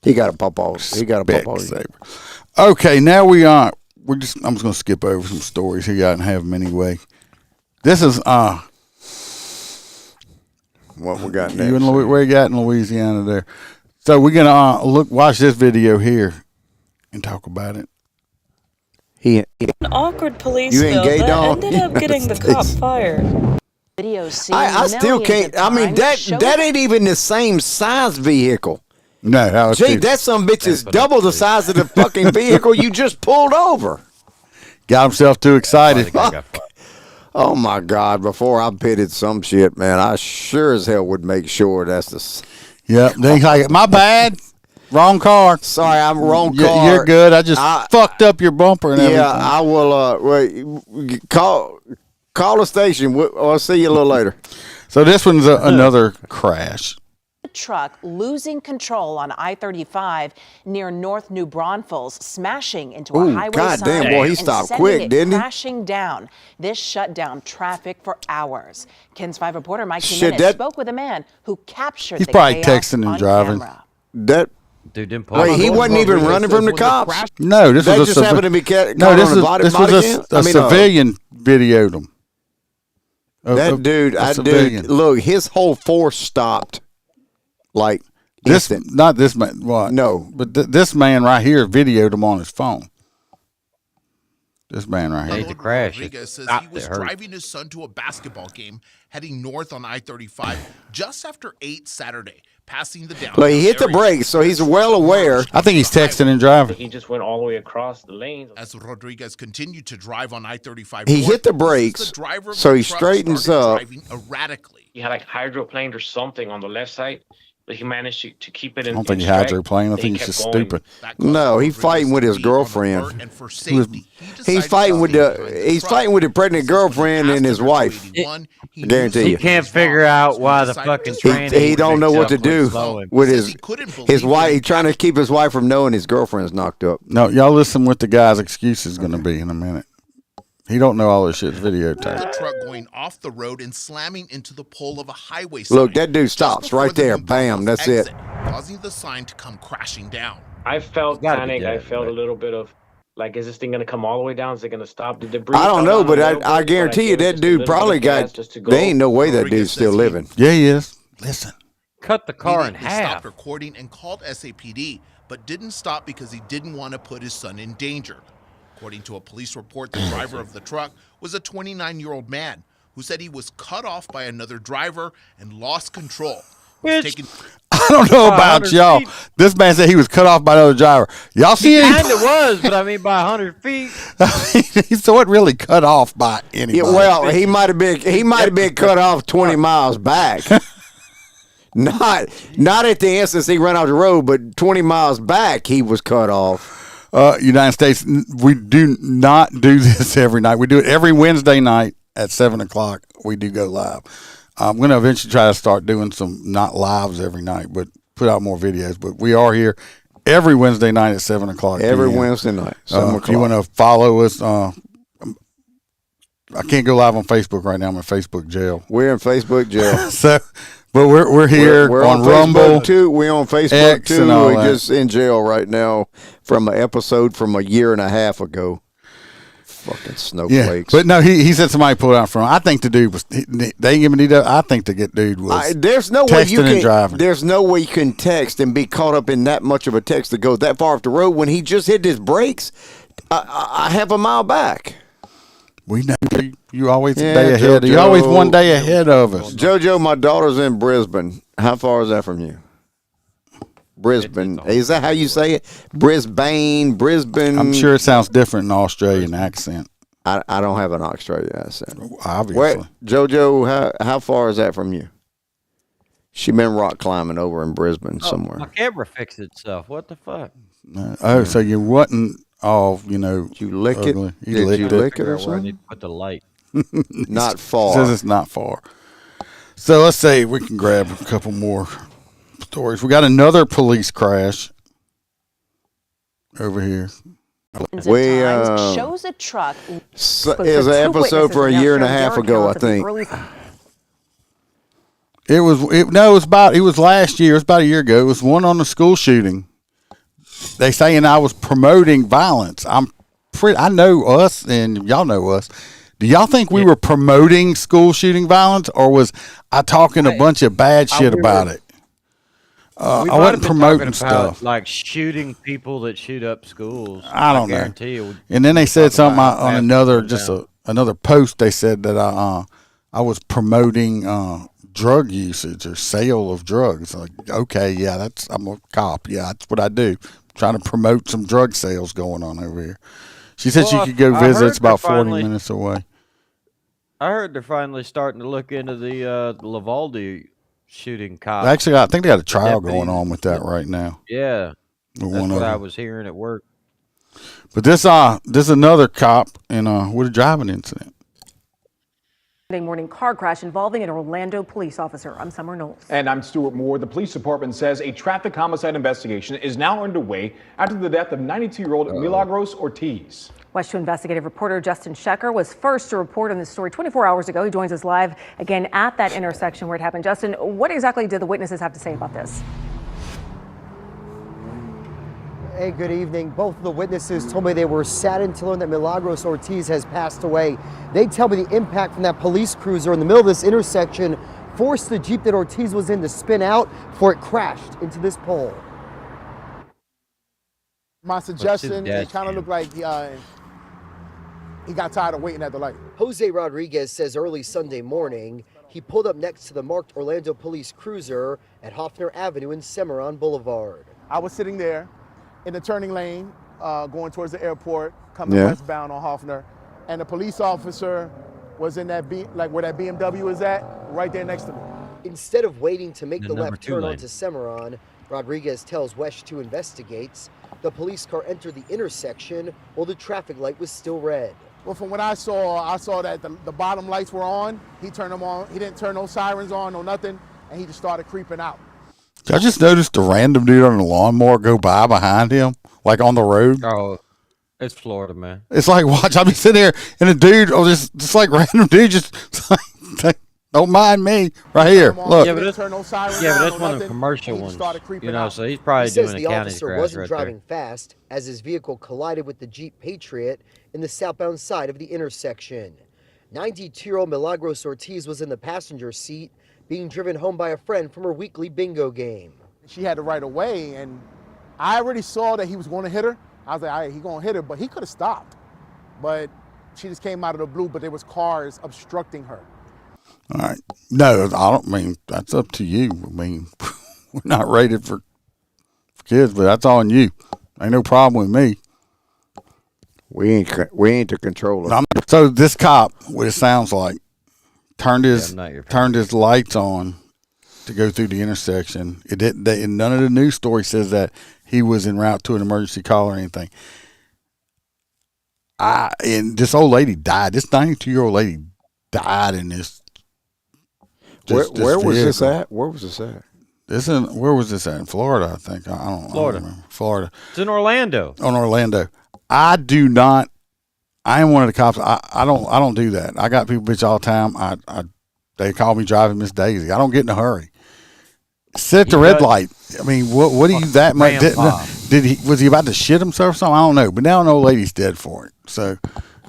a pop-off. He got a pop-off saber. Okay, now I'm just going to skip over some stories here. I didn't have them anyway. This is what we got next. Where you got in Louisiana there? So we're gonna watch this video here and talk about it. An awkward police spill that ended up getting the cop fired. I still can't. I mean, that ain't even the same size vehicle. No, Jay, that some bitch is double the size of the fucking vehicle you just pulled over. Got himself too excited. Oh my God! Before I pitted some shit, man, I sure as hell would make sure that's the. Yep. My bad. Wrong car. Sorry, I'm wrong car. You're good. I just fucked up your bumper and everything. Yeah, I will. Wait, call the station. I'll see you a little later. So this one's another crash. Truck losing control on I-35 near North New Braunfels, smashing into a highway God sign damn, boy, he stopped quick, didn't he? Crashing down. This shut down traffic for hours. KENS 5 reporter Mike Jimenez spoke with a man who captured He's the probably chaos texting and on driving. camera. Dude, he wasn't even running from the cops. No, this was just happened to be this was a civilian videoed him. That dude, look, his whole force stopped. Like not this man. What? No, but this man right here videoed him on his phone. This man right here. The crash. Rodriguez says he was driving his son to a basketball game, heading north on I-35 just after 8 Saturday, passing the downtown he hit the brakes, so he's well aware. I think he's texting and driving. He just went all the way across the lanes. As Rodriguez continued to drive on I-35, he hit the brakes, so he straightens up. Driving erratically. He had like hydroplane or something on the left side. but he managed to keep it in. I don't think he hydroplaned. I think he's just stupid. No, he's fighting with his girlfriend. He's fighting with the pregnant girlfriend and his wife. I guarantee you. He can't figure out why the fucking tranny. He don't know what to do with his wife. He's trying to keep his wife from knowing his girlfriend's knocked up. No, y'all listen what the guy's excuse is going to be in a minute. He don't know all this shit's videotaped. The truck going off the road and slamming into the pole of a highway sign. Look, that dude stops right there. Bam, that's it. Causing the sign to come crashing down. I felt panic. I felt a little bit of, like, is this thing going to come all the way down? Is it going to stop the debris? I don't know, but I guarantee you that dude probably got, there ain't no way that dude's still living. Yeah, he is. Listen. Cut the car in He half. stopped recording and called SAPD, but didn't stop because he didn't want to put his son in danger. According to a police report, the driver of the truck was a 29-year-old man who said he was cut off by another driver and lost control. I don't know about y'all. This man said he was cut off by another driver. Y'all see it? He kind of was, but I mean by 100 feet. So it really cut off by anybody. Yeah, well, he might have been cut off 20 miles back. Not at the instance he ran off the road, but 20 miles back he was cut off. United States, we do not do this every night. We do it every Wednesday night at 7 o'clock. We do go live. I'm going to eventually try to start doing some, not lives every night, but put out more videos. But we are here every Wednesday night at 7 o'clock. Every Wednesday night, 7 o'clock. If you want to follow us, I can't go live on Facebook right now. I'm in Facebook jail. We're in Facebook jail. But we're here we're on Facebook Rumble too. We're on Facebook X too. And all We're that. just in jail right now from an episode from a year and a half ago. Fucking snowflakes. Yeah, but no, he said somebody pulled out from him. I think the dude was. They didn't give me detail. I think the dude was. There's no way you texting and driving. There's no way you can text and be caught up in that much of a text to go that far off the road when he just hit his brakes. I have a mile back. We know you always a day ahead. You always one day ahead of us. JoJo, my daughter's in Brisbane. How far is that from you? Brisbane. Is that how you say it? Brisbane. I'm sure it sounds different in an Australian accent. I don't have an Australian accent. Obviously. JoJo, how far is that from you? She been rock climbing over in Brisbane somewhere. My camera fixed itself. What the fuck? So you wasn't all, you lick ugly. it? Did you lick it or something? I need to put the light. Not far. Says it's not far. So let's say we can grab a couple more stories. We got another police crash over here. We shows a truck. It was an episode for a year and a half ago, I think. It was last year. It was about a year ago. It was one on the school shooting. They saying I was promoting violence. I know us, and y'all know us. Do y'all think we were promoting school shooting violence, or was I talking a bunch of bad shit about it? I wasn't promoting stuff. Like shooting people that shoot up schools. I don't guarantee know. You and then they said something on another post. They said that I was promoting drug usage or sale of drugs. Like, okay, yeah, I'm a cop. Yeah, that's what I do. Trying to promote some drug sales going on over here. She said she could go visit. It's about 40 minutes away. I heard they're finally starting to look into the Lavalde shooting cop. Actually, I think they got a trial going on with that right now. Yeah, that's what I was hearing at work. But this is another cop with a driving incident. Morning car crash involving an Orlando police officer. I'm Summer Knowles. And I'm Stuart Moore. The police department says a traffic homicide investigation is now underway after the death of 92-year-old Milagros Ortiz. West 2 investigative reporter Justin Schecker was first to report on this story 24 hours ago. He joins us live again at that intersection where it happened. Justin, what exactly did the witnesses have to say about this? Hey, good evening. Both of the witnesses told me they were saddened to learn that Milagros Ortiz has passed away. They tell me the impact from that police cruiser in the middle of this intersection forced the Jeep that Ortiz was in to spin out before it crashed into this pole. My suggestion, it kind of looked like he got tired of waiting at the light. Jose Rodriguez says early Sunday morning, he pulled up next to the marked Orlando police cruiser at Hoffner Avenue and Cimarron Boulevard. I was sitting there in the turning lane, going towards the airport, coming westbound on Hoffner, and the police officer was in that where that BMW is at, right there next to me. Instead of waiting to make the number left 2 turn lane. onto Cimarron, Rodriguez tells WESH 2 investigates. The police car entered the intersection while the traffic light was still red. Well, from what I saw that the bottom lights were on. He turned them on. He didn't turn no sirens on, no nothing, and he just started creeping out. I just noticed a random dude on a lawnmower go by behind him, like on the road. Oh, it's Florida, man. It's like, watch, I'll be sitting there, and a dude, just like random dude, just don't mind me, right here. Look. Yeah, but that's one of the commercial ones. You know, so he's probably He says doing the a county officer crash wasn't right driving fast as his vehicle collided with the Jeep Patriot in the southbound side of the intersection. 92-year-old Milagros Ortiz was in the passenger seat, being driven home by a friend from her weekly bingo game. She had the right of way, and I already saw that he was going to hit her. I was like, all right, he's going to hit her, but he could have stopped. But she just came out of the blue, but there was cars obstructing her. All right. No, I don't mean, that's up to you. I mean, we're not rated for kids, but that's on you. Ain't no problem with me. We ain't the controller. So this cop, what it sounds like, turned his lights on to go through the intersection. It didn't. None of the news story says that he was en route to an emergency call or anything. And this old lady died. This 92-year-old lady died in this. Where was this at? Where was this at? Where was this at? In Florida, I think. I don't remember. Florida. It's in Orlando. On Orlando. I am one of the cops. I don't do that. I got people bitch all the time. They call me driving Miss Daisy. I don't get in a hurry. Sit at the red light. I mean, what do you that much? Was he about to shit himself or something? I don't know. But now an old lady's dead for it. So,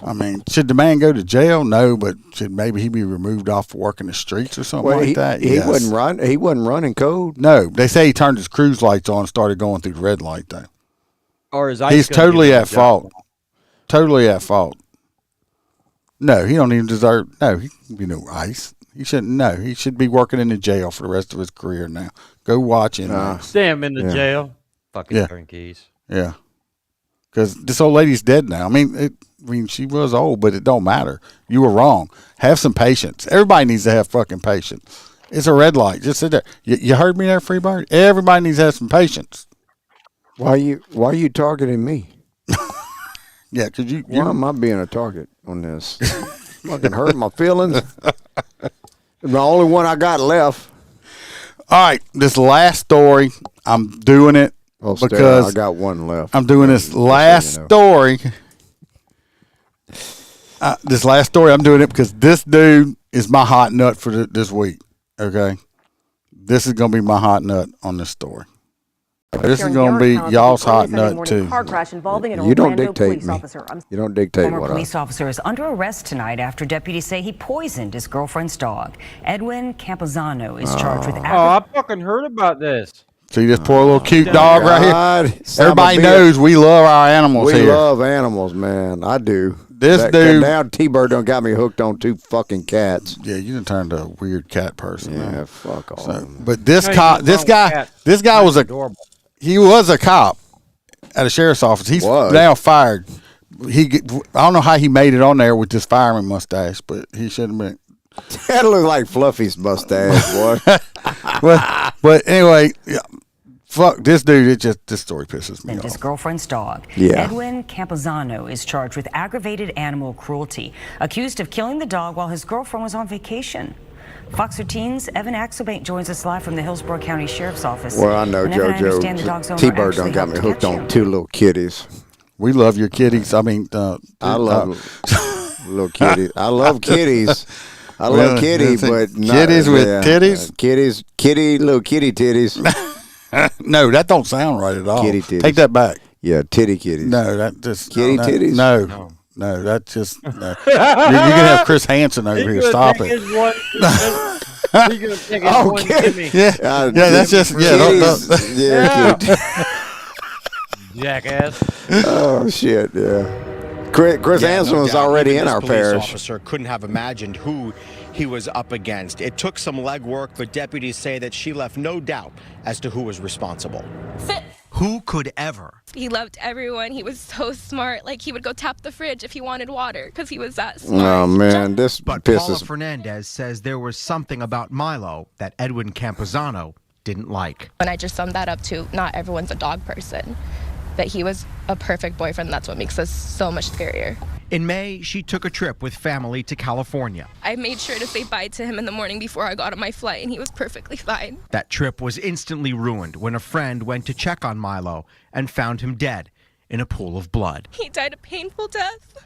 I mean, should the man go to jail? No, but should maybe he be removed off working the streets or something like that? He wasn't running. He wasn't running code. No, they say he turned his cruise lights on and started going through the red light though. Or is he's totally at fault. Totally at fault. No, he don't even deserve. No, he can be no ICE. He shouldn't. No, he should be working in the jail for the rest of his career now. Go watch him. Stay him in the jail. Fucking turnkeys. Yeah. Because this old lady's dead now. I mean, she was old, but it don't matter. You were wrong. Have some patience. Everybody needs to have fucking patience. It's a red light. Just sit there. You heard me there, Freebird? Everybody needs to have some patience. Why are you targeting me? Yeah, because why am I being a target on this? Fucking hurt my feelings. The only one I got left. All right, this last story, I'm doing it because I got one left. I'm doing this last story. This last story, I'm doing it because this dude is my hot nut for this week. Okay, this is gonna be my hot nut on this story. This is going to be y'all's hot nut, too. Car crash involving an You don't Orlando dictate police me. officer. You don't dictate Former what police officer is under arrest tonight after deputies say he poisoned his girlfriend's dog. Edwin Campuzano is charged with I fucking heard about this. See this poor little cute dog right here? Everybody knows we love our animals here. We love animals, man. I do. This dude. Now T-Bird done got me hooked on 2 fucking cats. Yeah, you done turned to a weird cat person. Yeah, man. fuck all. So, but this guy was adorable. He was a cop at a sheriff's office. He's now fired. I don't know how he made it on there with this fireman mustache, but he should have been. That looked like Fluffy's mustache, boy. but anyway, fuck this dude. This story pisses me off. his girlfriend's dog. Yeah. Edwin Campuzano is charged with aggravated animal cruelty, accused of killing the dog while his girlfriend was on vacation. Fox 13's Evan Axelbank joins us live from the Hillsborough County Sheriff's Office. Well, I know, JoJo. T-Bird done got me hooked on 2 little kitties. We love your kitties. I mean, I love little kitties. I love kitties. I love kitty, but not kitties with titties. Little kitty titties. No, that don't sound right at all. Kitty titties. Take that back. Yeah, titty kitties. No, that just kitty titties. No, that's just. No. You're gonna have Chris Hansen over here. Stop it. Yeah, that's just Jackass. Oh shit, yeah. Chris Hansen was already in our parish. Officer couldn't have imagined who he was up against. It took some legwork, but deputies say that she left no doubt as to who was responsible. Who could ever? He loved everyone. He was so smart. Like, he would go tap the fridge if he wanted water because he was that smart. Oh, man, this But Paula Fernandez says there was something about Milo that Edwin Campuzano didn't like. And I just summed that up to not everyone's a dog person. That he was a perfect boyfriend. That's what makes us so much scarier. In May, she took a trip with family to California. I made sure to say bye to him in the morning before I got on my flight, and he was perfectly fine. That trip was instantly ruined when a friend went to check on Milo and found him dead in a pool of blood. He died a painful death,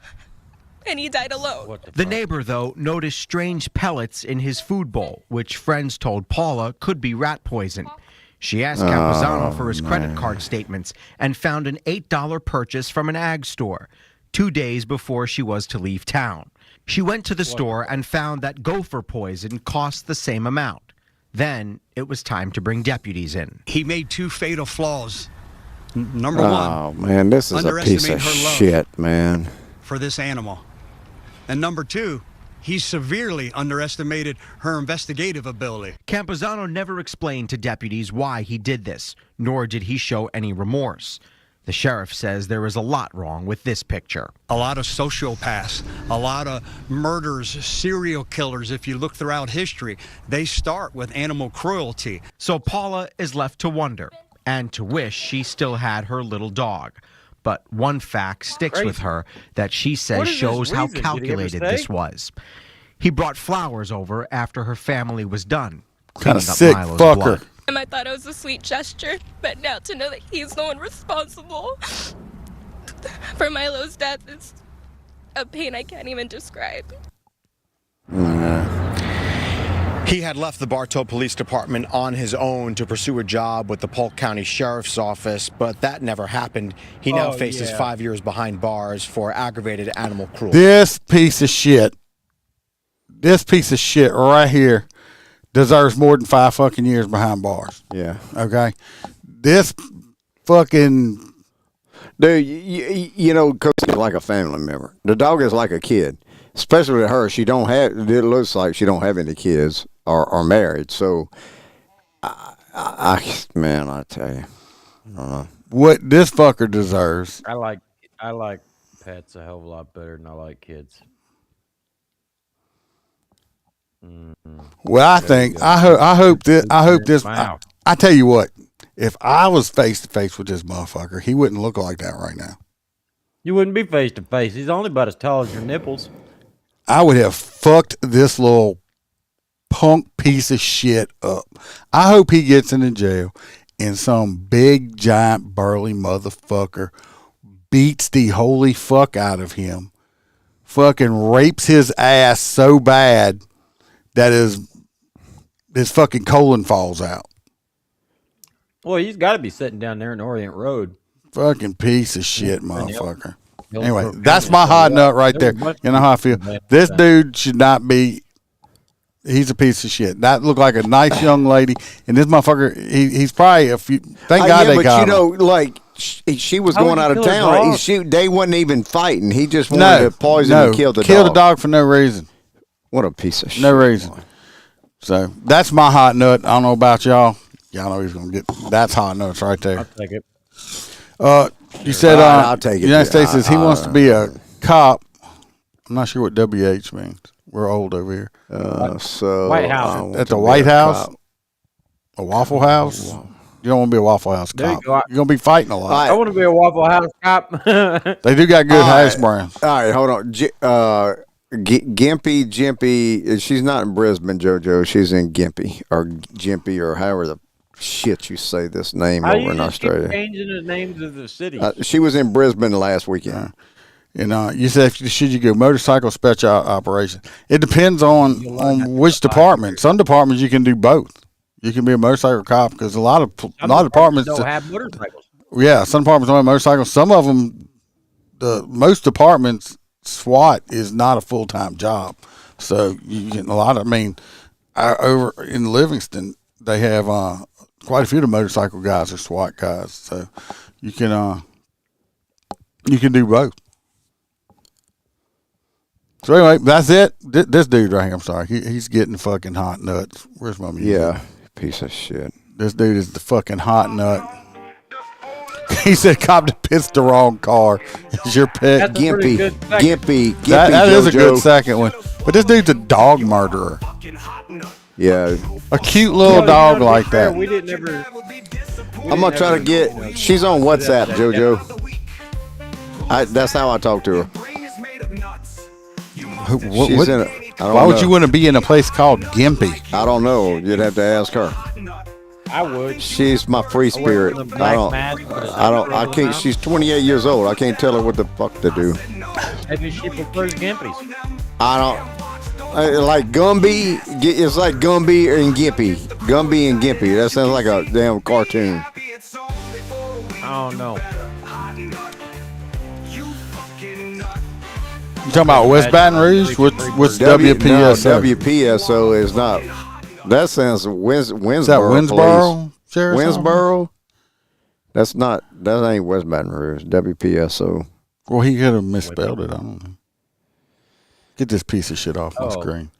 and he died alone. The neighbor, though, noticed strange pellets in his food bowl, which friends told Paula could be rat poison. She asked Campuzano for his credit card statements and found an $8 purchase from an ag store 2 days before she was to leave town. She went to the store and found that gopher poison cost the same amount. Then it was time to bring deputies in. He made 2 fatal flaws. Number one, oh, man, this is a piece of shit, man. for this animal. And number 2, he severely underestimated her investigative ability. Campuzano never explained to deputies why he did this, nor did he show any remorse. The sheriff says there is a lot wrong with this picture. A lot of sociopaths, a lot of murders, serial killers, if you look throughout history, they start with animal cruelty. So Paula is left to wonder and to wish she still had her little dog. But one fact sticks with her that she says shows how calculated this was. He brought flowers over after her family was done. Kind of sick fucker. Blood. And I thought it was a sweet gesture, but now to know that he's the one responsible for Milo's death is a pain I can't even describe. He had left the Bartow Police Department on his own to pursue a job with the Polk County Sheriff's Office, but that never happened. He now faces 5 years behind bars for aggravated animal cruelty. This piece of shit right here deserves more than 5 fucking years behind bars. Yeah. Okay? This fucking... Dude, you know, Coach is like a family member. The dog is like a kid. Especially with her. It looks like she don't have any kids or married. So, man, I tell you. I don't know. What this fucker deserves... I like pets a hell of a lot better than I like kids. Well, I think I hope this. I tell you what, if I was face to face with this motherfucker, he wouldn't look like that right now. You wouldn't be face to face. He's only about as tall as your nipples. I would have fucked this little punk piece of shit up. I hope he gets into jail and some big giant burly motherfucker beats the holy fuck out of him, fucking rapes his ass so bad that his fucking colon falls out. Well, he's got to be sitting down there in Orient Road. Fucking piece of shit, motherfucker. Anyway, that's my hot nut right there. You know how I feel? This dude should not be. He's a piece of shit. That looked like a nice young lady, and this motherfucker, he's probably a few. Thank God they got him. But you know, like she was going out of town. They wasn't even fighting. He just wanted to poison and kill the dog. Kill the dog for no reason. What a piece of shit. No reason. So that's my hot nut. I don't know about y'all. Y'all know he's gonna get. That's hot nuts right there. I'll take it. You said I'll take it. The United States says he wants to be a cop. I'm not sure what WH means. We're old over here. So White House. At the White House, a Waffle House. You don't want to be a Waffle House cop. You're gonna be fighting a lot. I want to be a Waffle House cop. They do got good hash browns. All right, hold on. Gimpy. She's not in Brisbane, JoJo. She's in Gimpy or however the shit you say this name over in Australia. Keep changing the names of the cities. She was in Brisbane last weekend. You said should you go motorcycle special operation? It depends on which department. Some departments you can do both. You can be a motorcycle cop because a lot of departments don't have motorcycles. Yeah, some departments don't have motorcycles. Some of them, most departments, SWAT is not a full-time job. So you get a lot of. I mean, over in Livingston, they have quite a few of the motorcycle guys are SWAT guys. So you can do both. So anyway, that's it. This dude right here, I'm sorry, he's getting fucking hot nuts. Where's my music? Yeah, piece of shit. This dude is the fucking hot nut. He said cop pissed the wrong car. It's your pet. Gimpy. That is a good JoJo. second one. But this dude's a dog murderer. Yeah. A cute little dog like that. We didn't ever. I'm gonna try to get. She's on WhatsApp, JoJo. That's how I talk to her. She's in it. Why would you want to be in a place called Gimpy? I don't know. You'd have to ask her. I would. She's my free spirit. I can't. She's 28 years old. I can't tell her what the fuck to do. Maybe she prefers Gimpies. I don't. Like Gumby. It's like Gumby and Gimpy. Gumby and Gimpy. That sounds like a damn cartoon. I don't know. You talking about West Baton Rouge? What's WPSO? No, WPSO is not. That sounds Winsboro. Is that Winsboro? Winsboro? That's not. That ain't West Baton Rouge. WPSO. Well, he could have misspelled it. I don't know. Get this piece of shit off my screen.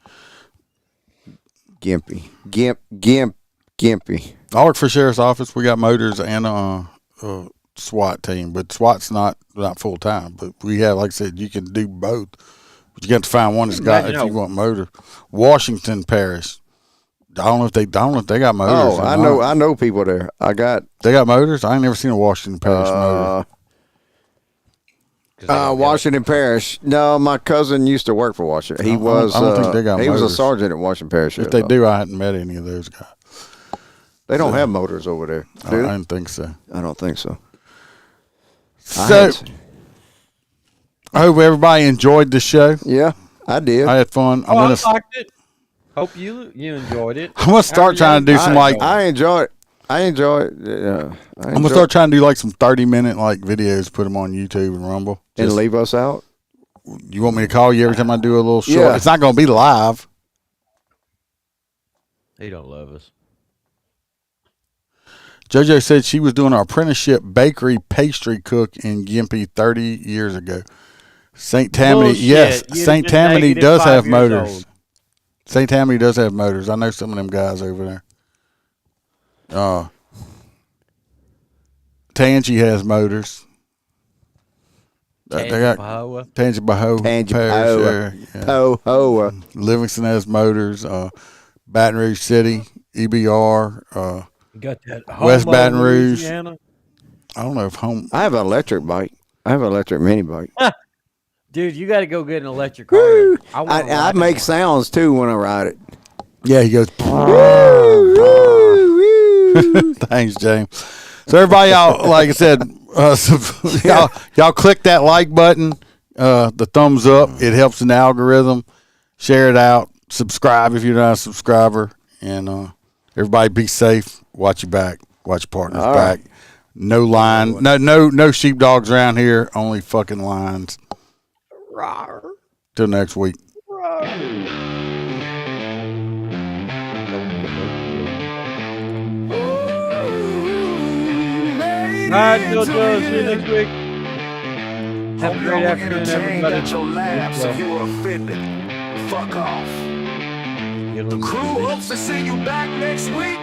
Gimpy. Gimpy. I work for sheriff's office. We got motors and SWAT team, but SWAT's not full time. But we have, like I said, you can do both. But you got to find one that's got if you want motor. Washington Parish. I don't know if they got motors. Oh, I know people there. They got motors. I ain't never seen a Washington Parish motor. Washington Parish. No, my cousin used to work for Washington. He was. I don't think they got he motors. was a sergeant at Washington Parish. If they do, I hadn't met any of those guys. They don't have motors over there. Do they? I didn't think so. I don't think so. So, I hope everybody enjoyed the show. Yeah, I did. I had fun. I liked it. Hope you enjoyed it. I'm gonna start trying to do some I enjoy it. I'm gonna start trying to do like some 30-minute like videos, put them on YouTube and Rumble, and leave us out. You want me to call you every time I do a little short? Yeah. It's not gonna be live. They don't love us. JoJo said she was doing an apprenticeship bakery pastry cook in Gimpy 30 years ago. St. Tammany, Bullshit. yes, You're St. just Tammany negative does 5 have years motors. old. St. Tammany does have motors. I know some of them guys over there. Tangy has motors. They got Tangipahoa. Livingston has motors. Baton Rouge City, EBR. You got that West Baton Rouge. Louisiana? I don't know if home. I have an electric bike. I have an electric mini bike. Dude, you got to go get an electric car. I make sounds too when I ride it. Yeah, he goes. Thanks, James. So everybody, y'all, like I said, y'all click that like button, the thumbs up. It helps in the algorithm. Share it out. Subscribe if you're not a subscriber, and everybody be safe. Watch your back. Watch your partner's back. No line. No sheepdogs around here. Only fucking lines. Till next week. All right, JoJo. See you next week. Have a great afternoon, everybody. You were offended. Fuck off. The crew hopes to see you back next week.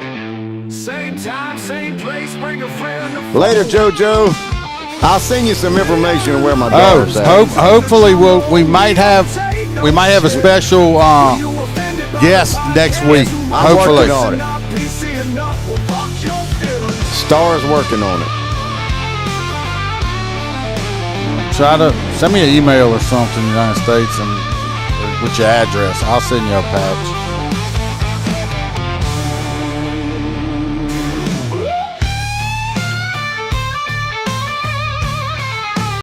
Same time, same place. Bring a friend. Later, JoJo. I'll send you some information on where my daughter's at. Hopefully we might have a special guest next week. I'm Hopefully. working on it. Star's working on it. Try to send me an email or something, United States, and with your address. I'll send you a patch.